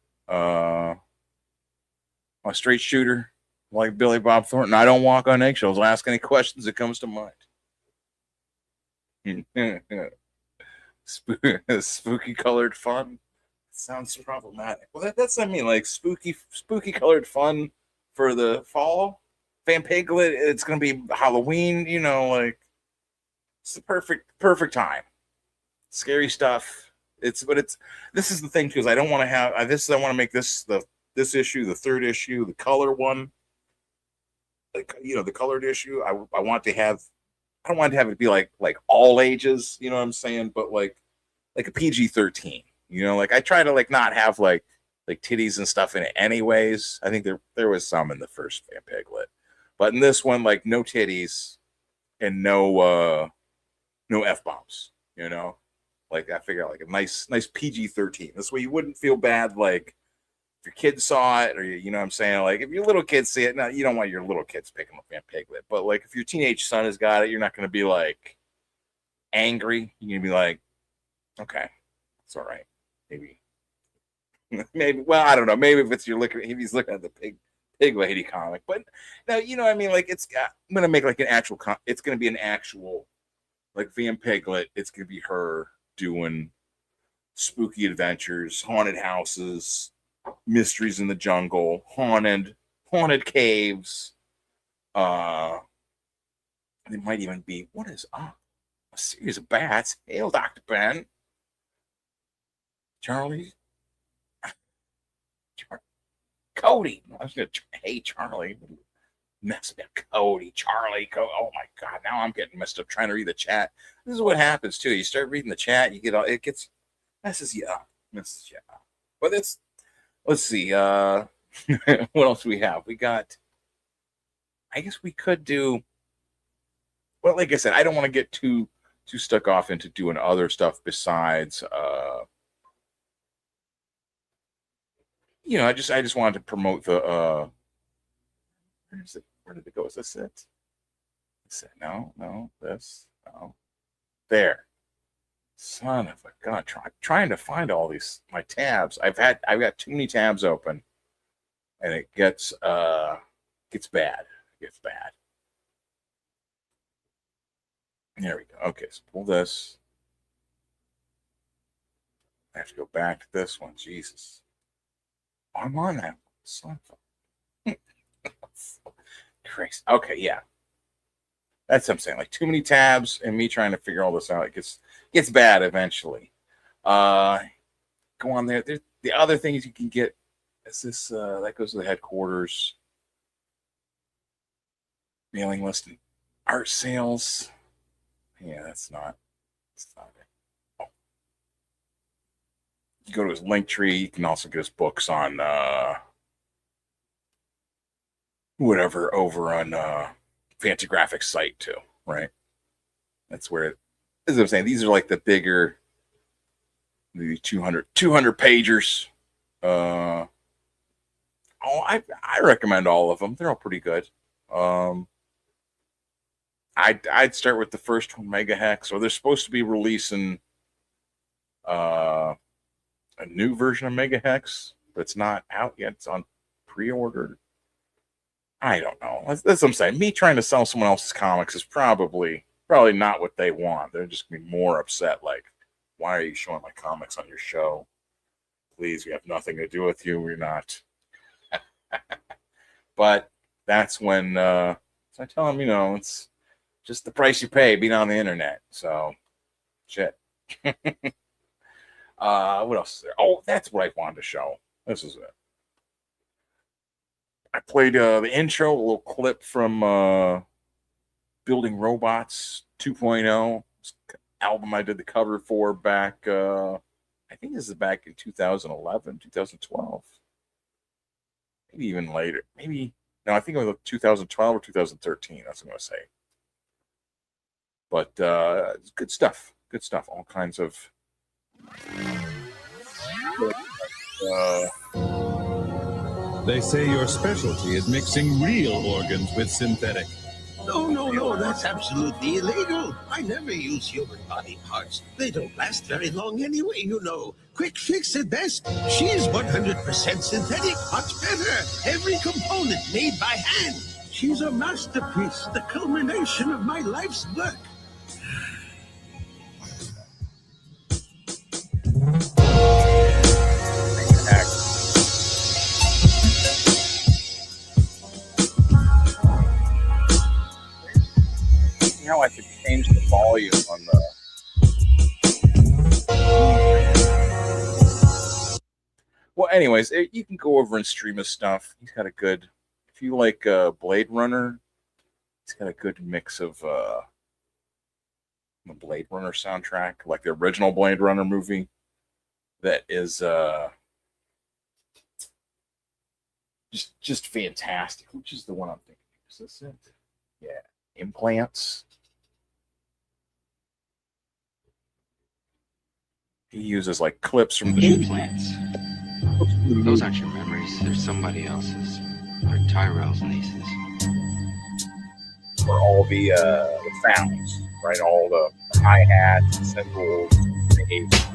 A straight shooter like Billy Bob Thornton. I don't walk on eggshells. I'll ask any questions that comes to mind. Spooky colored fun. Sounds problematic. Well, that's I mean, like spooky colored fun for the fall. Van Piglet. It's gonna be Halloween. You know, like it's the perfect time. Scary stuff. This is the thing too, is I don't want to have I want to make this issue, the third issue, the color one, like, you know, the colored issue. I don't want to have it be like all ages, you know what I'm saying, but like a PG-13, you know, like I try to like not have like titties and stuff in it anyways. I think there was some in the first Van Piglet, but in this one, like no titties and no F-bombs, you know. Like I figure out like a nice PG-13. This way you wouldn't feel bad like if your kids saw it, or you know what I'm saying, like if your little kids see it. Now you don't want your little kids picking up Van Piglet, but like if your teenage son has got it, you're not going to be like angry. You're going to be like, okay, it's all right. Maybe. Well, I don't know. Maybe if he's looking at the pig lady comic, but no, you know what I mean. Like I'm going to make like an actual. It's going to be an actual like Van Piglet. It's going to be her doing spooky adventures, haunted houses, mysteries in the jungle, haunted caves. There might even be a series of bats. Hail, Dr. Ben. Cody. I was gonna hey Charlie. Mess me up, Cody, Charlie, oh my God! Now I'm getting messed up trying to read the chat. This is what happens too. You start reading the chat, you get all messes you up. But let's see. What else do we have? We got. I guess we could do. Well, like I said, I don't want to get too stuck off into doing other stuff besides. You know, I just wanted to promote the. Where did it go? Is this it? No, this. No. There. Son of a gun. Trying to find all these my tabs. I've got too many tabs open, and it gets bad. It gets bad. There we go. Okay, so pull this. I have to go back to this one. Jesus. I'm on that. Son of a Christ. Okay, yeah. That's what I'm saying. Like too many tabs and me trying to figure all this out. It gets bad eventually. Go on there. The other things you can get is this that goes to the headquarters. Mailing list and art sales. Yeah, that's not it. Oh. You go to his link tree, you can also get his books on whatever over on Fantagraphics site too, right? That's where as I'm saying, these are like the bigger, the 200 pagers. I recommend all of them. They're all pretty good. I'd start with the first one, Megahex, or they're supposed to be releasing a new version of Megahex, but it's not out yet. It's on pre-order. I don't know. That's what I'm saying. Me trying to sell someone else's comics is probably not what they want. They're just gonna be more upset. Like, why are you showing my comics on your show? Please, we have nothing to do with you. We're not. But that's when so I tell them, you know, it's just the price you pay being on the internet. So, shit. What else is there? Oh, that's what I wanted to show. This is it. I played the intro, a little clip from Building Robots 2.0 album I did the cover for back, I think this is back in 2011, 2012. Maybe even later. No, I think it was 2012 or 2013. That's what I'm going to say. But it's good stuff. Good stuff. All kinds of. They say your specialty is mixing real organs with synthetic. No, that's absolutely illegal. I never use human body parts. They don't last very long anyway, you know. Quick Fix at best. She's 100% synthetic, much better. Every component made by hand. She's a masterpiece, the culmination of my life's work. You know, I could change the volume on the. Well, anyways, you can go over and stream his stuff. He's got a good. If you like Blade Runner, he's got a good mix of the Blade Runner soundtrack, like the original Blade Runner movie. That is just fantastic. Which is the one I'm thinking? Is this it? Yeah, Implants. He uses like clips from the Implants. Those aren't your memories. They're somebody else's. They're Tyrell's nieces. For all the sounds, right? All the hi-hats, cymbals, bass,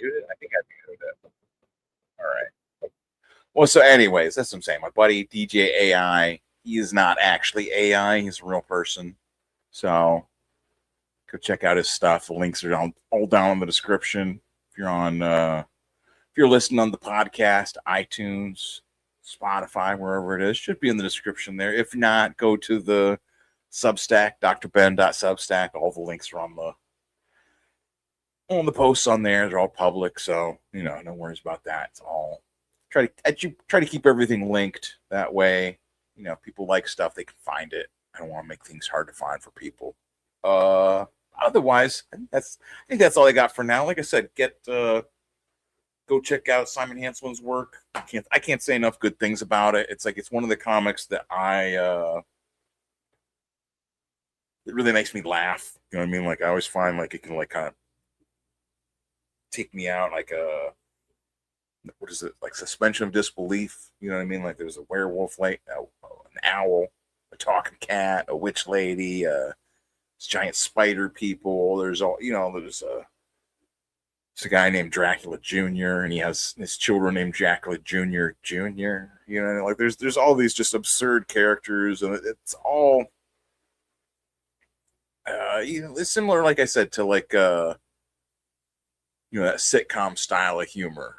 I think I muted it. All right. Well, so anyways, that's what I'm saying. My buddy DJ AI, he is not actually AI. He's a real person. So go check out his stuff. The links are all down in the description. If you're listening on the podcast, iTunes, Spotify, wherever it is, should be in the description there. If not, go to the Substack, drben.substack. All the links are on the posts on there. They're all public, so no worries about that. It's all try to keep everything linked. That way, if people like stuff, they can find it. I don't want to make things hard to find for people. Otherwise, I think that's all I got for now. Like I said, go check out Simon Hanselmann's work. I can't say enough good things about it. It's one of the comics that it really makes me laugh. You know what I mean? Like I always find like it can like kind of take me out like what is it, like suspension of disbelief, you know what I mean? Like there's a werewolf, like an owl, a talking cat, a witch lady, giant spider people. There's there's a guy named Dracula Jr. and he has his children named Dracula Jr. Like there's all these just absurd characters, and it's all it's similar, like I said, to like that sitcom style of humor,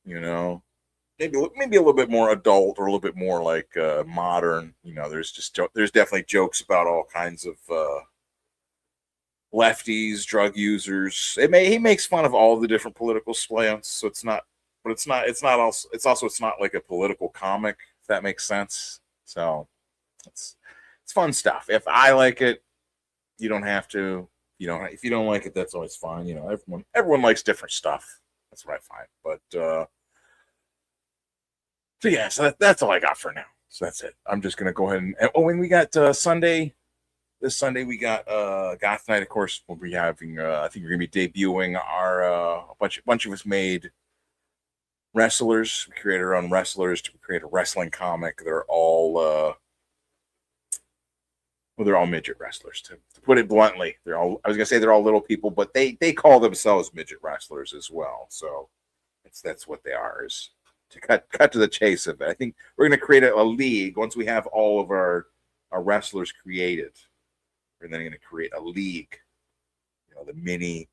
maybe a little bit more adult or a little bit more like modern. There's definitely jokes about all kinds of lefties, drug users. He makes fun of all the different political slants, so it's not like a political comic, if that makes sense. So it's fun stuff. If I like it, you don't have to. If you don't like it, that's always fine. Everyone likes different stuff. That's what I find. But so yeah, so that's all I got for now. So that's it. I'm just gonna go ahead and when we got Sunday. This Sunday we got Goth Night. Of course, we'll be having. I think we're gonna be debuting our a bunch of us made wrestlers. We created our own wrestlers to create a wrestling comic. They're all they're all midget wrestlers. To put it bluntly, I was gonna say they're all little people, but they call themselves midget wrestlers as well. So that's what they are. Is to cut to the chase of it. I think we're gonna create a league once we have all of our wrestlers created. We're then going to create a league, the mini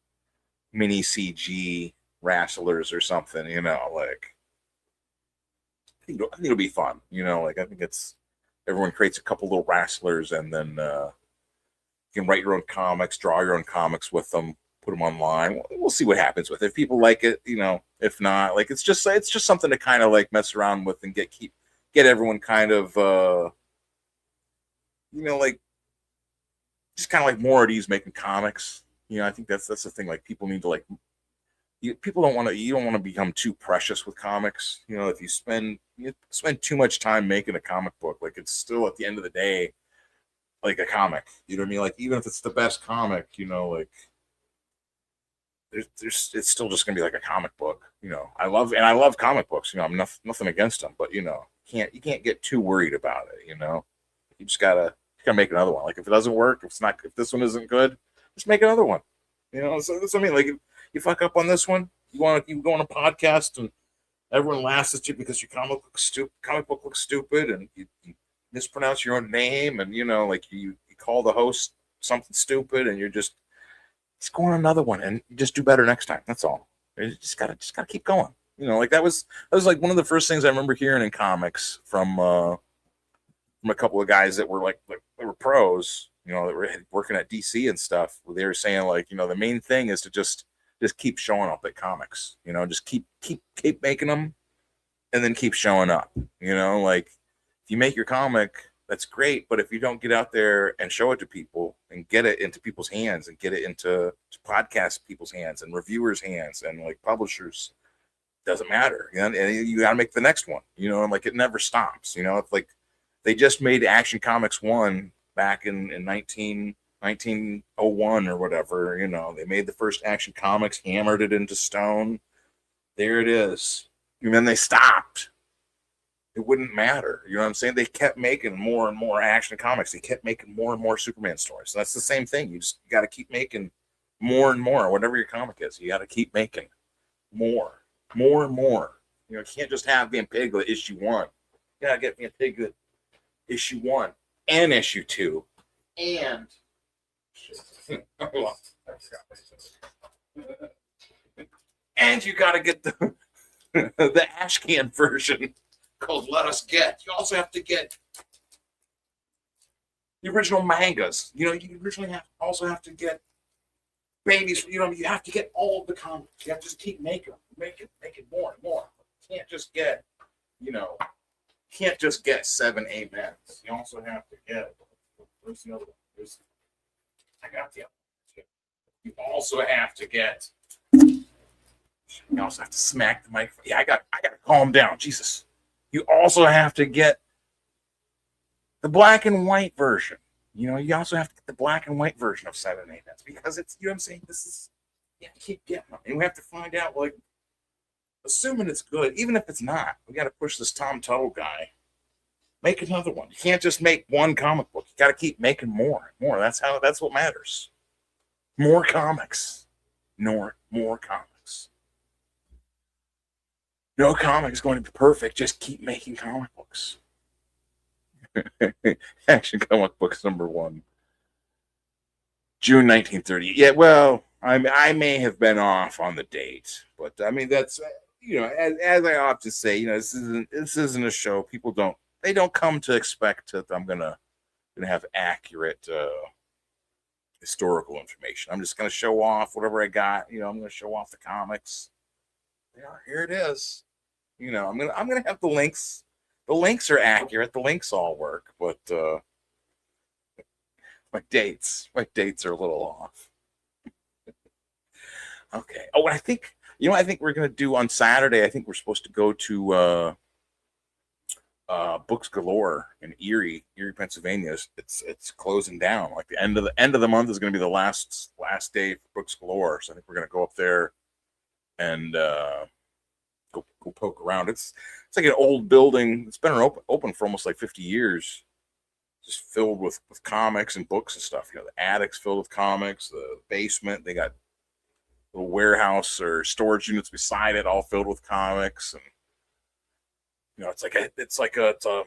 CG wrestlers or something, like I think it'll be fun, like I think it's everyone creates a couple little wrestlers and then you can write your own comics, draw your own comics with them, put them online. We'll see what happens with it. If people like it, if not, like it's just something to kind of like mess around with and get everyone kind of like just kind of like more at ease making comics. I think that's the thing. Like people need to like you don't want to become too precious with comics. If you spend too much time making a comic book, like it's still at the end of the day like a comic. You know what I mean? Like even if it's the best comic, like it's still just gonna be like a comic book. I love comic books. I'm nothing against them, but you can't get too worried about it. You just gotta make another one. Like if it doesn't work, if this one isn't good, just make another one. So that's what I mean. Like if you fuck up on this one, you go on a podcast and everyone laughs at you because your comic book looks stupid and you mispronounce your own name and like you call the host something stupid and you're just go on another one and you just do better next time. That's all. You just gotta keep going. Like that was like one of the first things I remember hearing in comics from a couple of guys that were they were pros, that were working at DC and stuff. Where they were saying like, the main thing is to just keep showing up at comics. Just keep making them, and then keep showing up. Like if you make your comic, that's great, but if you don't get out there and show it to people and get it into people's hands and get it into podcast people's hands and reviewers' hands and like publishers, doesn't matter. And you got to make the next one. And like it never stops. It's like they just made Action Comics 1 back in 1901 or whatever. They made the first Action Comics, hammered it into stone. There it is. And then they stopped. It wouldn't matter. You know what I'm saying? They kept making more and more Action Comics. They kept making more and more Superman stories. So that's the same thing. You got to keep making more and more. Whatever your comic is, you got to keep making more and more. You can't just have Van Piglet issue 1. You got to get Van Piglet issue 1 and issue 2 and and you got to get the the Ashcan version called Let Us Get. You also have to get the original mangas. You originally also have to get babies. You have to get all of the comics. You have to just keep making them. Make it more and more. You can't just get, can't just get 7 amens. You also have to get, where's the other one? I got the other one. You also have to get, you also have to smack the microphone. Yeah, I got to calm down. Jesus. You also have to get the black and white version. You also have to get the black and white version of 7 amens because it's, what I'm saying? This is, keep getting them. And we have to find out, like, assuming it's good, even if it's not, we got to push this Tom Tuttle guy. Make another one. You can't just make one comic book. You got to keep making more and more. That's what matters. More comics. More comics. No comic is going to be perfect. Just keep making comic books. Action Comic Books #1. June 1930. Yeah, well, I may have been off on the date, but I mean that's as I often say, this isn't a show. People don't come to expect that I'm gonna have accurate historical information. I'm just gonna show off whatever I got. I'm gonna show off the comics. Here it is. I'm gonna have the links. The links are accurate. The links all work, but my dates are a little off. Okay. Oh, I think we're gonna do on Saturday. I think we're supposed to go to Books Galore in Erie, Pennsylvania. It's closing down. Like the end of the month is going to be the last day for Books Galore. So I think we're going to go up there and go poke around. It's like an old building. It's been open for almost like 50 years, just filled with comics and books and stuff. The attic's filled with comics. The basement, they got little warehouse or storage units beside it, all filled with comics. And it's like a I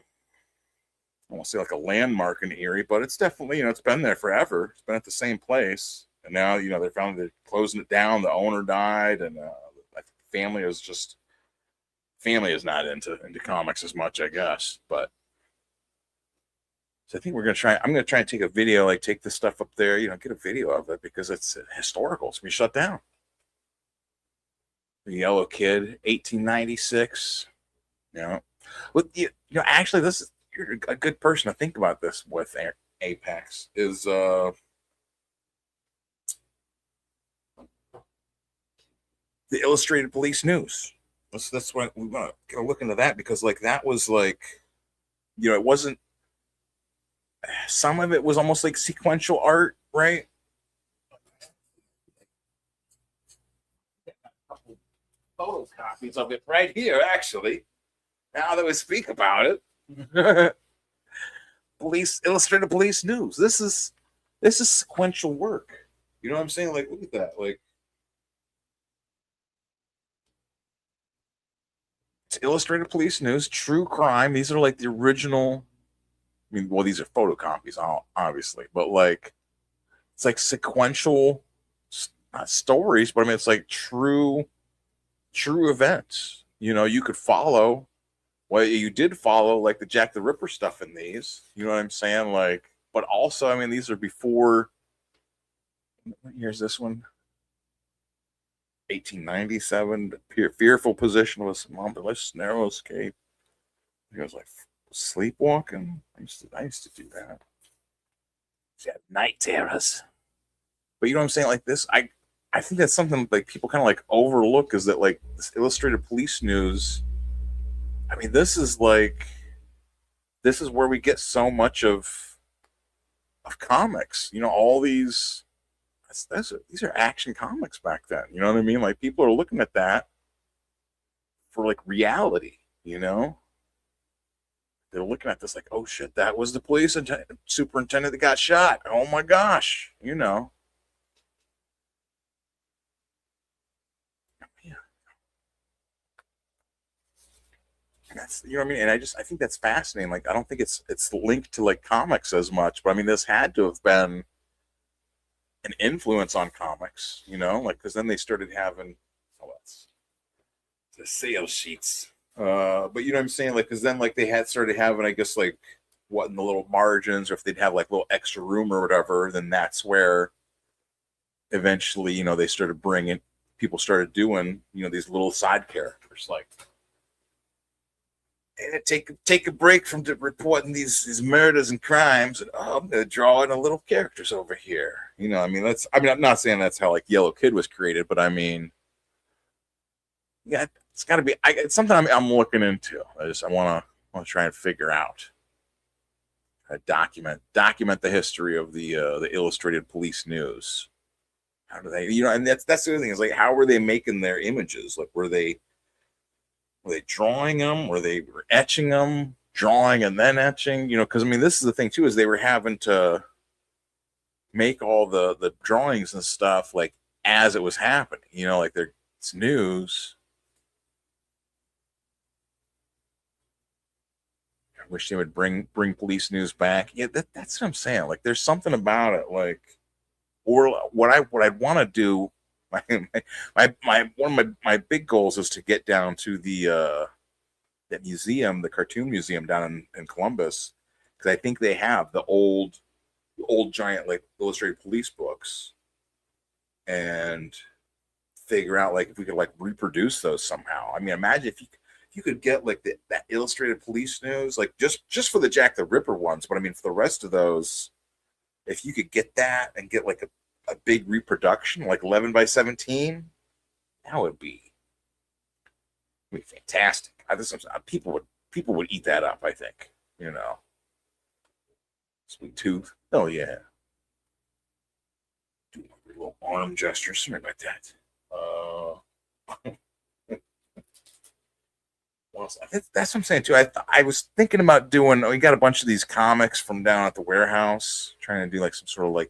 won't say like a landmark in Erie, but it's definitely, it's been there forever. It's been at the same place. And now, they're closing it down. The owner died, and I think family is not into comics as much, I guess. But so I think I'm gonna try and take a video, like take this stuff up there, get a video of it because it's historical. It's gonna be shut down. The Yellow Kid, 1896. Actually, you're a good person to think about this with. Apex is the Illustrated Police News. That's why we want to look into that, because that was it wasn't, some of it was almost like sequential art, right? Photocopies of it right here, actually. Now that we speak about it. Illustrated Police News. This is sequential work. You know what I'm saying? Look at that. It's Illustrated Police News, true crime. These are the original. These are photocopies, obviously, but it's sequential, not stories, but it's true events. You could follow. Well, you did follow the Jack the Ripper stuff in these. You know what I'm saying? But also, these are before. Here's this one. 1897. Fearful position was less narrow escape. He was sleepwalking. I used to do that. Yeah, night terrors. But you know what I'm saying? This, I think that's something people kind of overlook, is that this Illustrated Police News. This is where we get so much of comics. All these are action comics back then. You know what I mean? People are looking at that for reality. They're looking at this oh shit, that was the police superintendent that got shot. Oh my gosh, That's, what I mean? And I think that's fascinating. I don't think it's linked to comics as much, but this had to have been an influence on comics, because then they started having that's the sales sheets. But you know what I'm saying? Because then they had started having, I guess, what in the little margins, or if they'd have little extra room or whatever, then that's where eventually, they started bringing, people started doing, these little side characters and take a break from reporting these murders and crimes, and I'm gonna draw in a little characters over here. That's. I'm not saying that's how Yellow Kid was created, but yeah, it's got to be. It's something I'm looking into. I want to try and figure out. Document the history of the Illustrated Police News. How do they? And that's the other thing, is how were they making their images? Were they drawing them? Were they etching them? Drawing and then etching? Because this is the thing too, is they were having to make all the drawings and stuff as it was happening. It's news. I wish they would bring police news back. Yeah, that's what I'm saying. There's something about it. Or what I'd want to do. One of my big goals is to get down to that museum, the cartoon museum down in Columbus, because I think they have the old giant Illustrated Police books, and figure out if we could reproduce those somehow. Imagine if you could get that Illustrated Police News, just for the Jack the Ripper ones, but for the rest of those, if you could get that and get a big reproduction, 11 by 17, that would be fantastic. People would eat that up, I think. Sweet Tooth. Oh yeah. Do a little arm gesture. Sorry about that. Well, that's what I'm saying too. I was thinking about doing. We got a bunch of these comics from down at the warehouse, trying to do some sort of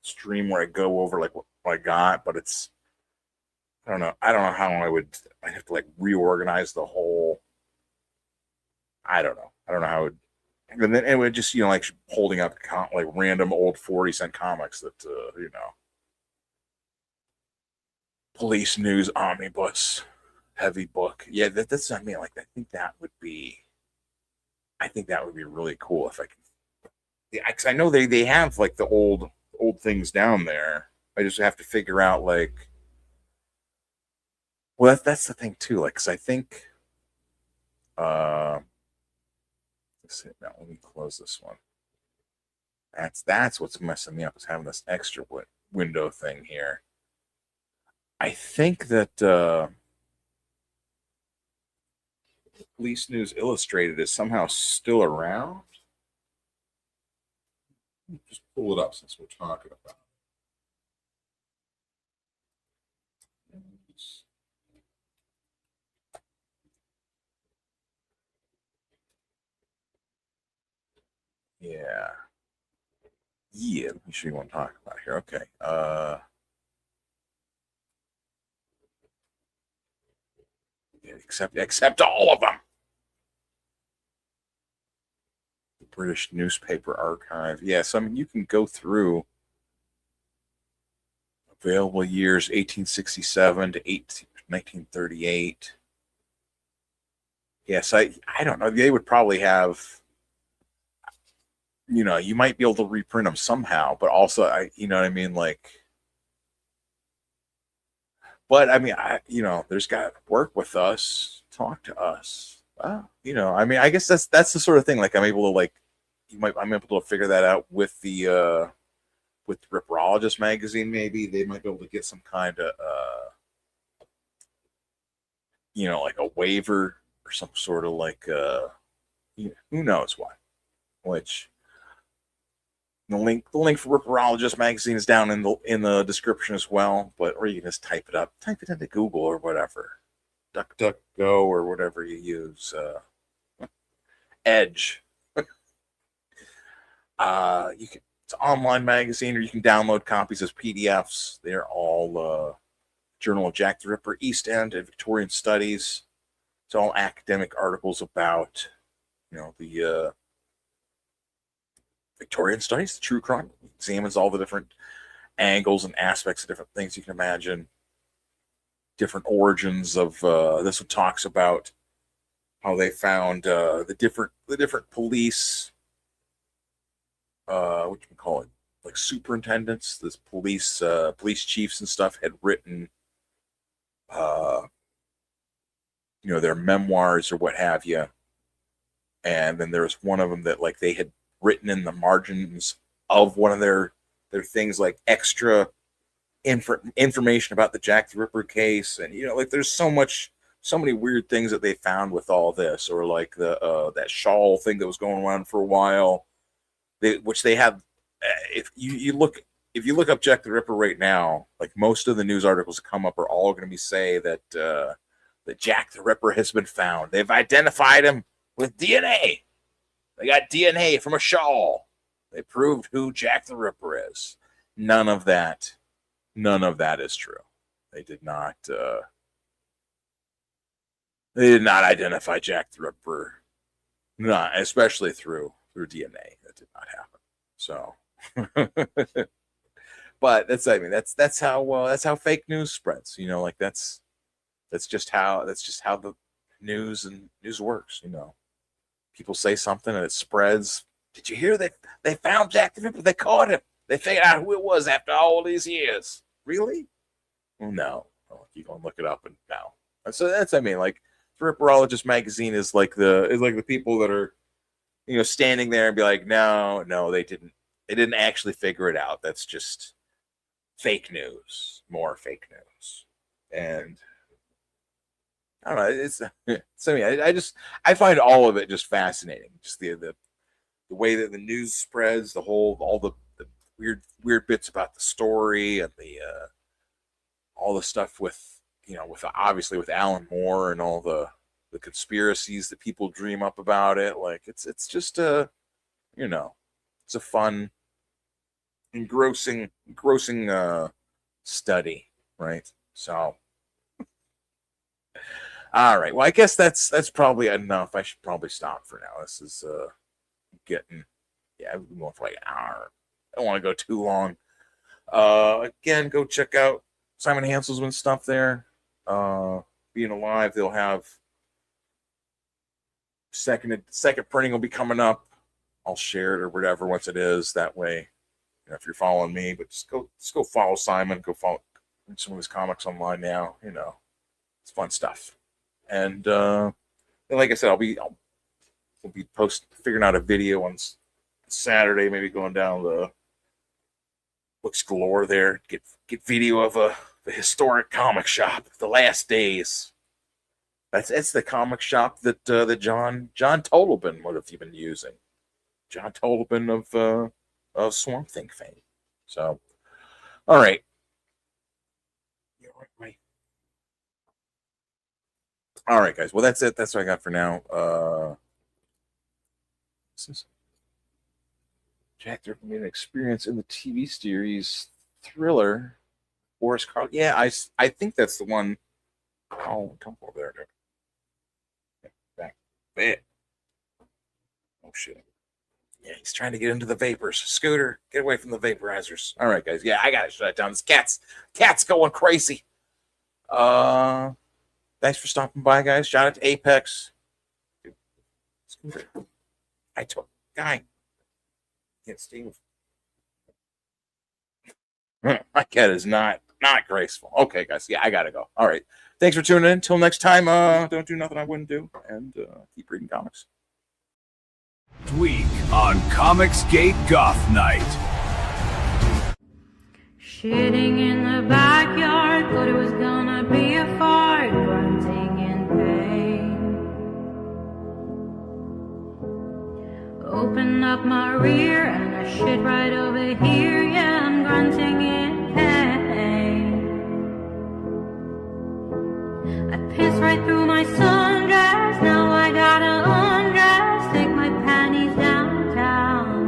stream where I go over what I got, but it's, I don't know how I'd have to reorganize the whole. I don't know how And then it would just, like holding up like random old 40-cent comics that, police news omnibus, heavy book. Yeah, that's what I mean. Like, I think that would be really cool if I can. Yeah, because I know they have like the old things down there. I just have to figure out like. Well, that's the thing too. Like, because I think. Let's see. Now let me close this one. That's what's messing me up, is having this extra window thing here. I think that Police News Illustrated is somehow still around. Just pull it up since we're talking about it. Yeah. Yeah, let me show you what I'm talking about here. Okay. Except all of them. The British Newspaper Archive. Yes, I mean, you can go through available years 1867 to 1938. Yes, I don't know. They would probably have, you might be able to reprint them somehow, but also, you know what I mean? Like, but I mean, there's got to work with us, talk to us. Well, I mean, I guess that's the sort of thing. Like, I'm able to I'm able to figure that out with the Ripperologist magazine. Maybe they might be able to get some kind of like a waiver or some sort of like who knows what. Which the link for Ripperologist magazine is down in the description as well. Or you can just type it into Google or whatever, DuckDuckGo or whatever you use, Edge. It's an online magazine, or you can download copies as PDFs. They're all Journal of Jack the Ripper, East End, and Victorian Studies. It's all academic articles about, the Victorian Studies, the true crime. Examines all the different angles and aspects of different things you can imagine. Different origins of this one talks about how they found the different police. What you can call it, like superintendents, this police chiefs and stuff had written, their memoirs or what have you. And then there was one of them that like they had written in the margins of one of their things, like extra information about the Jack the Ripper case. And, like there's so many weird things that they found with all this, or like the that shawl thing that was going around for a while. Which they have, if you look up Jack the Ripper right now, like most of the news articles that come up are all going to be say that that Jack the Ripper has been found. They've identified him with DNA. They got DNA from a shawl. They proved who Jack the Ripper is. None of that is true. They did not identify Jack the Ripper, not especially through DNA. That did not happen. So, but that's how fake news spreads. Like that's just how the news works. People say something and it spreads. Did you hear that they found Jack the Ripper? They caught him. They figured out who it was after all these years. Really? Well, no. I'll keep on looking up and now. So like the Ripperologist magazine is like the people that are standing there and be like, no, they didn't actually figure it out. That's just fake news, more fake news. And I don't know. I find all of it just fascinating. Just the way that the news spreads, all the weird bits about the story, and the all the stuff with obviously with Alan Moore and all the conspiracies that people dream up about it. Like it's just it's a fun, engrossing study, right? So all right, well, I guess that's probably enough. I should probably stop for now. This is We've been going for like an hour. I don't want to go too long. Again, go check out Simon Hanselmann's stuff there. Being Alive, they'll have second printing will be coming up. I'll share it or whatever once it is. That way, if you're following me, but just go follow Simon. Go follow some of his comics online now. It's fun stuff. And like I said, we'll be figuring out a video on Saturday, maybe going down the Books Galore there, get video of the historic comic shop, the last days. That's the comic shop that John Tolobin would have been using. John Tolobin of Swamp Thing fame. So, all right. All right, guys. Well, that's it. That's what I got for now. This is Jack, there can be an experience in the TV series Thriller. Boris Karloff. Yeah, I think that's the one. Oh, come over there, dude. Back there. Oh shit. Yeah, he's trying to get into the vapors. Scooter, get away from the vaporizers. All right, guys. Yeah, I gotta shut it down. This cat's going crazy. Thanks for stopping by, guys. Shout out to Apex. Dude, Scooter. I told guy. Can't Steve. My cat is not graceful. Okay, guys. Yeah, I gotta go. All right. Thanks for tuning in. Until next time, don't do nothing I wouldn't do, and keep reading comics. Week on Comicsgate Goth Night. Shitting in the backyard, thought it was gonna be a fart, grunting in pain. Open up my rear and I shit right over here, yeah, I'm grunting in pain. I piss right through my sundress, now I gotta undress, take my panties downtown.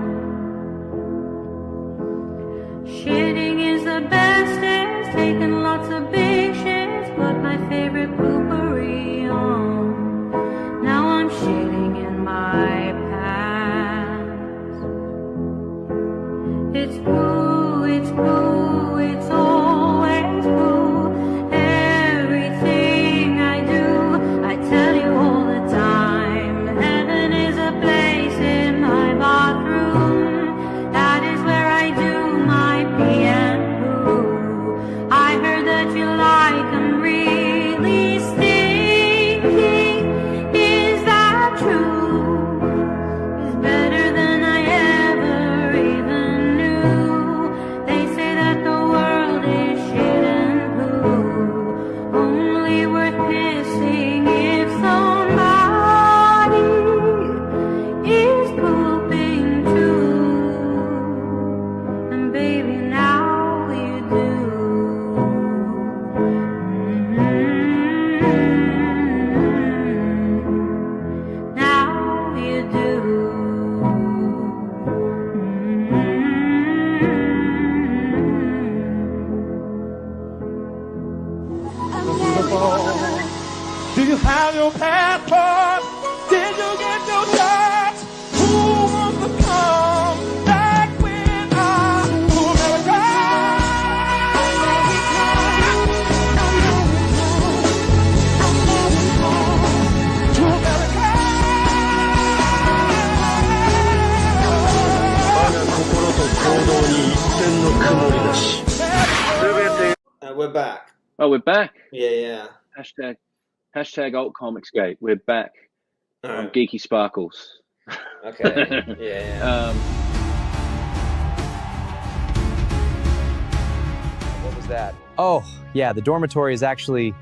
Shitting is the bestest, taking lots of big shits, put my favorite poopery on. Now I'm shitting in my pants. It's poo, it's poo, it's always poo. Everything I do, I tell you all the time. Heaven is a place in my bathroom. That is where I do my pee and poo. I heard that you like 'em really stinky. Is that true? It's better than I ever even knew. They say that the world is shit and poo, only worth pissing if somebody is pooping too. And baby, now you do. Now you do. Do you have your passport? Did you get your shots? Who wants to come back with us to America? To America. 我が心と行動に一点の曇りなし。 We're back. Oh, we're back. Yeah. Hashtag alt Comicsgate. We're back. On Geeky Sparkles. Okay. Yeah. What was that? Oh, yeah, the dormitory is actually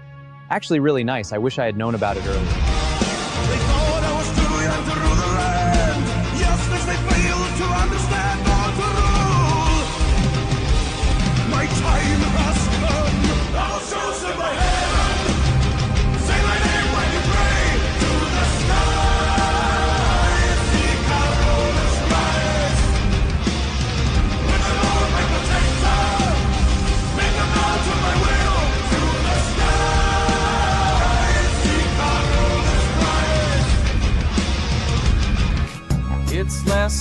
really nice. I wish I had known about it earlier. They thought I was too young to rule the land, just as they failed to understand how to rule. My time has come. I was chosen by heaven. Say my name when you pray to the sky. Seek out golden skies. With the Lord my protector, make them bow to my will. To the sky. Seek out golden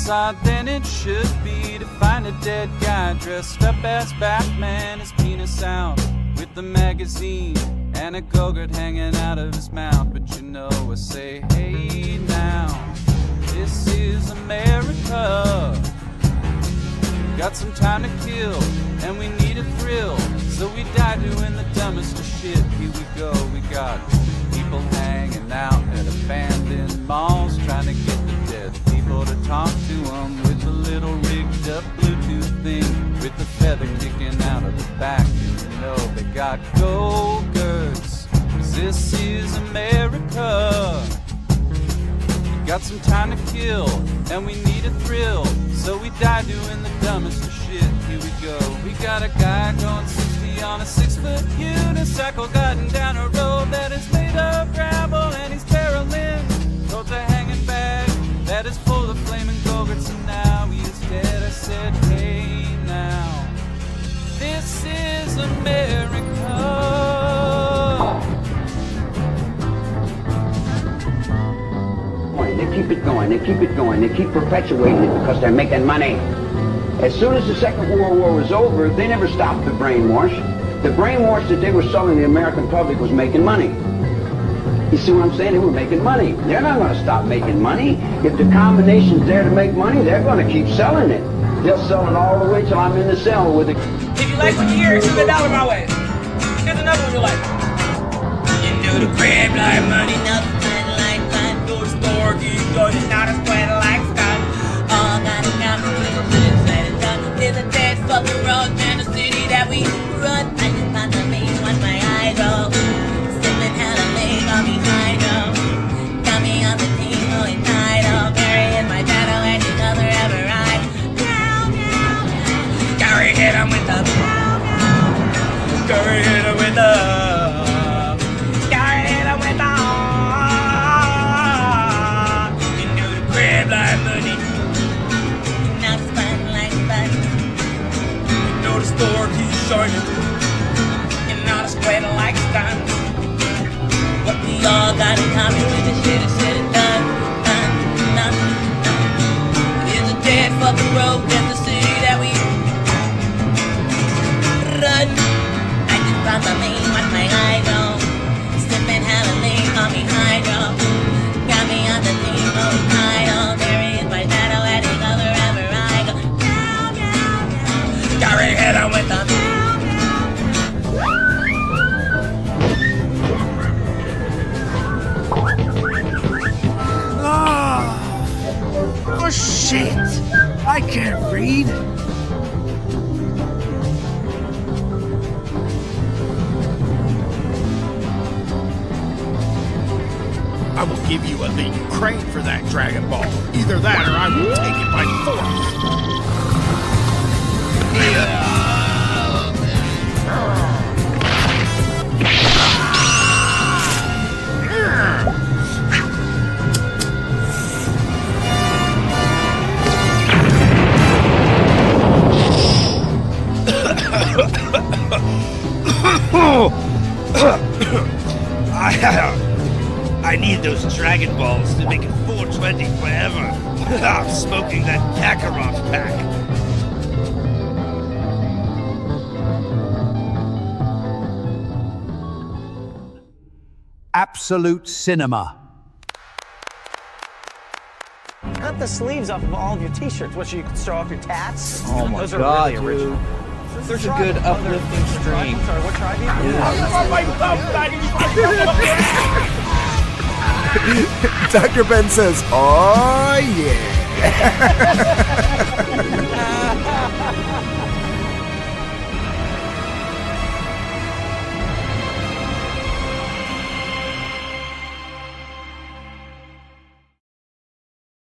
homicide than it should be to find a dead guy dressed up as Batman, his penis out with the magazine and a go-gurt hanging out of his mouth. But you know, I say, hey now, this is America. Got some time to kill, and we need a thrill, so we die doing the dumbest of shit. Here we go, we got people hanging out at abandoned malls, trying to get the dead people to talk to them with a little rigged up Bluetooth thing, with the feather kicking out of the back. And you know they got go-gurts, 'cause this is America. Got some time to kill, and we need a thrill, so we die doing the dumbest of shit. Here we go. We got a guy going 60 on a 6-foot unicycle, guiding down a road that is made of gravel, and he's barreling towards a hanging bag that is full of flaming go-gurts, and now he is dead. I said, hey now, this is America. They keep it going, they keep it going, they keep perpetuating it because they're making money. As soon as the Second World War was over, they never stopped the brainwash. The brainwash that they were selling the American public was making money. You see what I'm saying? They were making money. They're not going to stop making money. If the combination's there to make money, they're going to keep selling it. They'll sell it all the way till I'm in the cell with it. If you like what you hear, send $1 my way. Here's another one you like. You know the crab like money, nothing like fun. Go to store, keep going, it's not a sweat like fun. All got a little bit said and done. There's a dead fucking road in the city that we run. I just found the main one, my eyes roll. Sipping had a leg on me high though. Got me on the team, going tight off. Carrying my shadow and each other ever ride. Gary hit him with the Gary hit him with the Gary hit him with the You know the crab like money. Not fun like fun. You know the store keeps shining. You're not a sweater like sun. What we all got in common with the shit is said and done. Here's a dead fucking road in the city that we run. I just found the lane with my eyes on. Sipping had a lane on me hydro. Got me on the team, oh high on. There is my shadow at the other ever I go. Gary hit him with the Oh shit! I can't read. I will give you a lead crane for that Dragon Ball. Either that or I will take it by force. I need those Dragon Balls to make it 420 forever. I'm smoking that Kakarot pack. Absolute cinema. Cut the sleeves off of all of your t-shirts. What, so you can throw off your tats? Oh my Those are God, really original. There's a good uplifting stream. Sorry, what tribe you? Dr. Ben says, oh yeah.